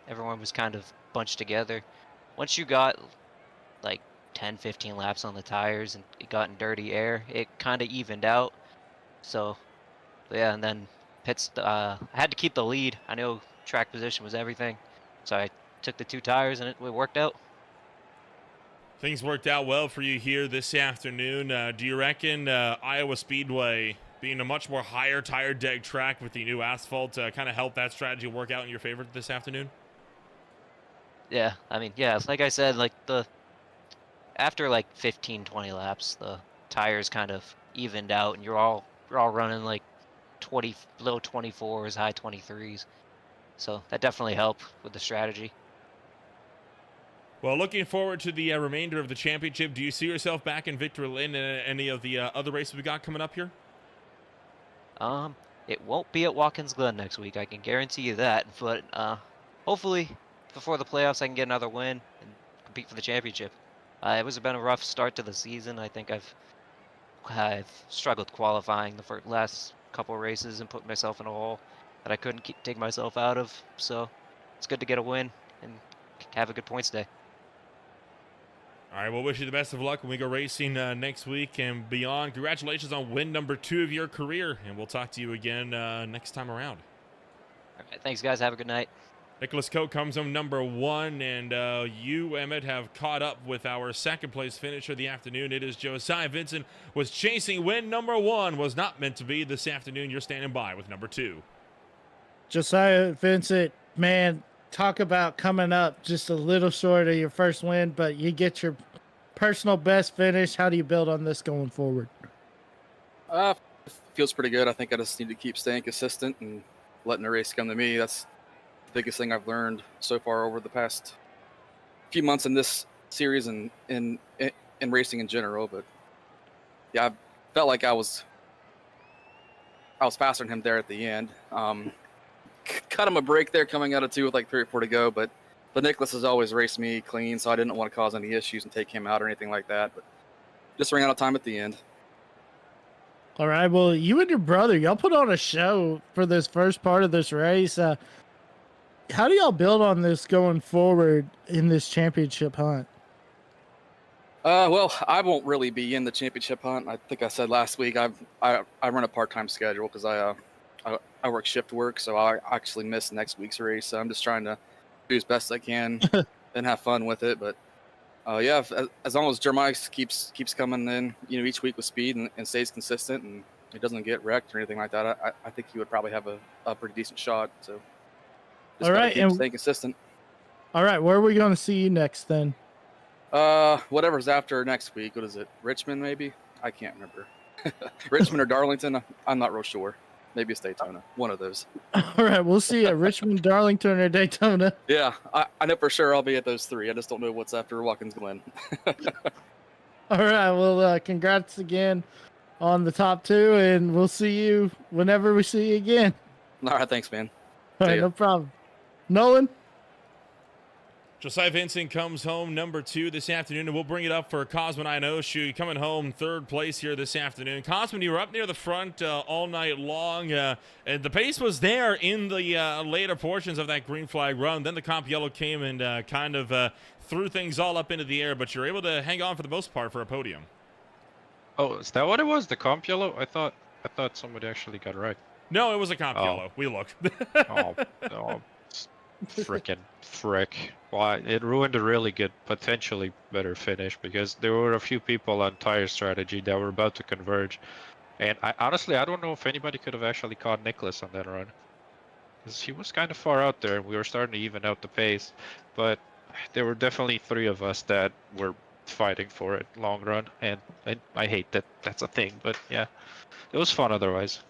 Everyone was kind of bunched together. Once you got like 10-15 laps on the tires and it got in dirty air, it kind of evened out. So yeah, and then pits, I had to keep the lead. I know track position was everything, so I took the 2 tires and it worked out. Things worked out well for you here this afternoon. Do you reckon Iowa Speedway, being a much more higher tire deg track with the new asphalt, kind of helped that strategy work out in your favor this afternoon? Yeah, I mean, yeah, it's like I said, like after like 15, 20 laps, the tires kind of evened out, and you're all running like low 24s, high 23s. So that definitely helped with the strategy. Well, looking forward to the remainder of the championship. Do you see yourself back in Victory Lane in any of the other races we got coming up here? It won't be at Watkins Glen next week, I can guarantee you that. But hopefully, before the playoffs, I can get another win and compete for the championship. It was been a rough start to the season. I think I've struggled qualifying the last couple of races and put myself in a hole that I couldn't take myself out of. So it's good to get a win and have a good points day. All right, we'll wish you the best of luck when we go racing next week and beyond. Congratulations on win number 2 of your career, and we'll talk to you again next time around. All right, thanks, guys. Have a good night. Nicholas Coe comes home number 1, and you, Emmett, have caught up with our second-place finisher of the afternoon. It is Josiah Vincent, was chasing win number 1, was not meant to be this afternoon. You're standing by with number 2. Josiah Vincent, man, talk about coming up just a little short of your first win, but you get your personal best finish. How do you build on this going forward? Feels pretty good. I think I just need to keep staying consistent and letting the race come to me. That's the biggest thing I've learned so far over the past few months in this series and in racing in general. But yeah, I felt like I was faster than him there at the end. Cut him a break there coming out of 2 with like 3 or 4 to go, but Nicholas has always raced me clean, so I didn't want to cause any issues and take him out or anything like that, but just ran out of time at the end. All right, well, you and your brother, y'all put on a show for this first part of this race. How do y'all build on this going forward in this championship hunt? Well, I won't really be in the championship hunt. I think I said last week I run a part-time schedule because I work shift work, so I actually miss next week's race. So I'm just trying to do as best I can and have fun with it. But yeah, as long as Jeremiah keeps coming in, each week with speed and stays consistent and he doesn't get wrecked or anything like that, I think he would probably have a pretty decent shot. So just all right, keep staying consistent. All right, where are we going to see you next then? Whatever's after next week. What is it? Richmond, maybe? I can't remember. Richmond or Darlington? I'm not real sure. Maybe it's Daytona. One of those. All right, we'll see you at Richmond, Darlington, or Daytona. Yeah, I know for sure I'll be at those 3. I just don't know what's after Watkins Glen. All right, well, congrats again on the top 2, and we'll see you whenever we see you again. All right, thanks, man. All right, no problem. Nolan? Josiah Vincent comes home number 2 this afternoon, and we'll bring it up for Cosman Inoshu coming home 3rd place here this afternoon. Cosman, you were up near the front all night long, and the pace was there in the later portions of that green flag run. Then the comp yellow came and kind of threw things all up into the air, but you're able to hang on for the most part for a podium. Oh, is that what it was? The comp yellow? I thought somebody actually got it right. No, it was a comp yellow. We looked. Oh, frickin' frick. Well, it ruined a really good, potentially better finish because there were a few people on tire strategy that were about to converge. And honestly, I don't know if anybody could have actually caught Nicholas on that run. Because he was kind of far out there and we were starting to even out the pace. But there were definitely 3 of us that were fighting for it long run. And I hate that that's a thing, but yeah, it was fun otherwise.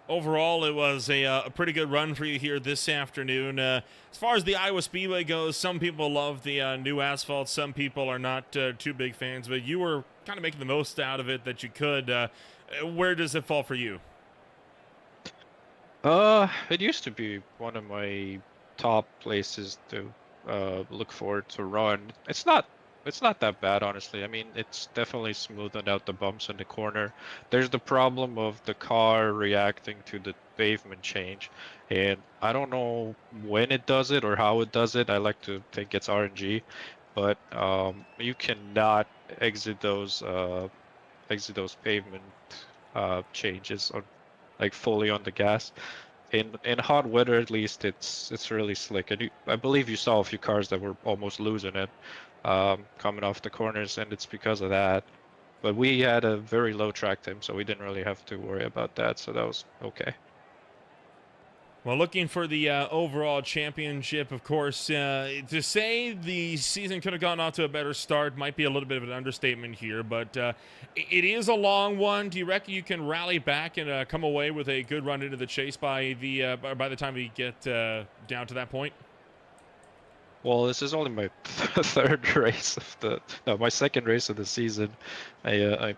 Overall, it was a pretty good run for you here this afternoon. As far as the Iowa Speedway goes, some people love the new asphalt. Some people are not too big fans, but you were kind of making the most out of it that you could. Where does it fall for you? It used to be one of my top places to look forward to run. It's not that bad, honestly. I mean, it's definitely smoothened out the bumps in the corner. There's the problem of the car reacting to the pavement change, and I don't know when it does it or how it does it. I like to think it's RNG, but you cannot exit those pavement changes on, like, fully on the gas. in hot weather at least it's really slick, and I believe you saw a few cars that were almost losing it coming off the corners, and it's because of that. But we had a very low track time, so we didn't really have to worry about that, so that was okay. Well, looking for the overall championship, of course. To say the season could have gone off to a better start might be a little bit of an understatement here, but it is a long one. Do you reckon you can rally back and come away with a good run into the chase by the time we get down to that point? Well, this is only my third race of my second race of the season. I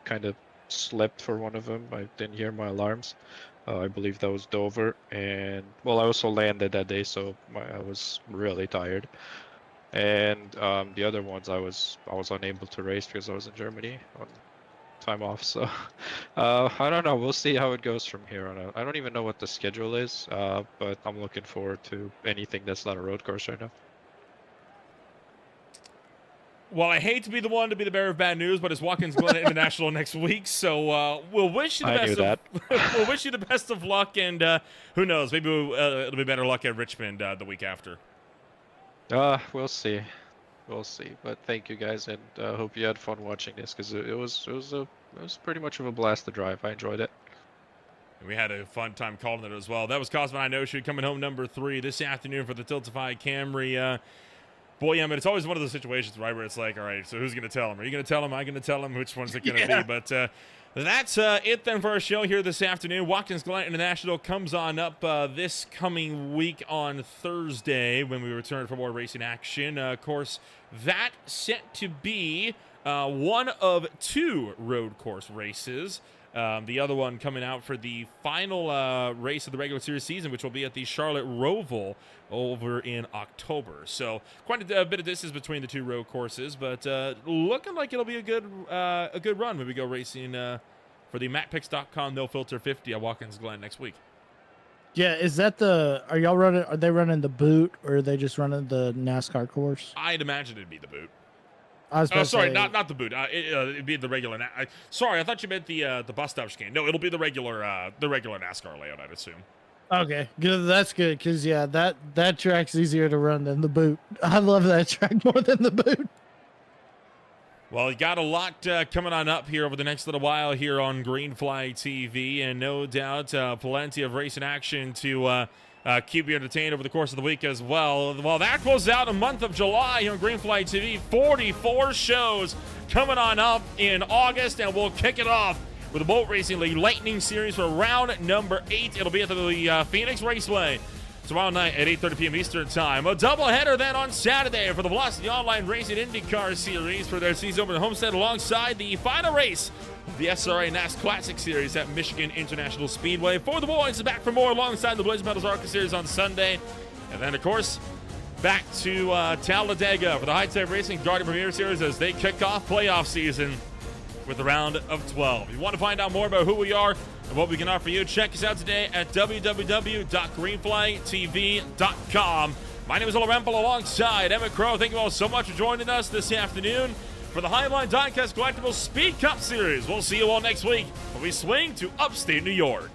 kind of slept for one of them. I didn't hear my alarms. I believe that was Dover, and well, I also landed that day, so I was really tired. And the other ones I was unable to race because I was in Germany on time off. So I don't know. We'll see how it goes from here on out. I don't even know what the schedule is, but I'm looking forward to anything that's not a road course right now. Well, I hate to be the one to be the bearer of bad news, but it's Watkins Glen International next week, so we'll wish you the best. We'll wish you the best of luck, and who knows? Maybe it'll be better luck at Richmond the week after. We'll see. We'll see. But thank you guys, and hope you had fun watching this because it was pretty much of a blast to drive. I enjoyed it. We had a fun time calling it as well. That was Cosmo Inoshu coming home number 3 this afternoon for the Tiltify Camry. Boy, yeah, but it's always one of those situations, right, where it's like, all right, so who's going to tell him? Are you going to tell him? Am I going to tell him? Which one's it going to be? But that's it then for our show here this afternoon. Watkins Glen International comes on up this coming week on Thursday when we return for more racing action. Of course, that set to be one of 2 road course races. The other one coming out for the final race of the regular series season, which will be at the Charlotte Roval over in October. So quite a bit of distance between the 2 road courses, but looking like it'll be a good run when we go racing for the MattPicks.com No Filter 50 at Watkins Glen next week. Yeah, is that are they running the boot, or are they just running the NASCAR course? I'd imagine it'd be the boot. Sorry, not the boot. It'd be the regular. Sorry, I thought you meant the bus stop chicane. No, it'll be the regular NASCAR layout, I'd assume. Okay, good. That's good because yeah, that track's easier to run than the boot. I love that track more than the boot. Well, you got a lot coming on up here over the next little while here on Greenfly TV, and no doubt plenty of racing action to keep you entertained over the course of the week as well. Well, that closes out a month of July here on Greenfly TV. 44 shows coming on up in August, and we'll kick it off with the Boat Racing League Lightning Series for round number 8. It'll be at the Phoenix Raceway tomorrow night at 8:30 p.m. Eastern Time. A doubleheader then on Saturday for the Velocity Online Racing IndyCar Series for their season opener Homestead, alongside the final race of the SRA NAS Classic Series at Michigan International Speedway. For the boys, back for more alongside the Blazing Metals ARCA Series on Sunday. And then, of course, back to Talladega for the High Tech Racing Guardian Premier Series as they kick off playoff season with the round of 12. If you want to find out more about who we are and what we can offer you, check us out today at www.greenflytv.com. My name is Ola Rempel alongside Emmett Crow. Thank you all so much for joining us this afternoon for the Highline Diecast Collectibles Speed Cup Series. We'll see you all next week when we swing to upstate New York.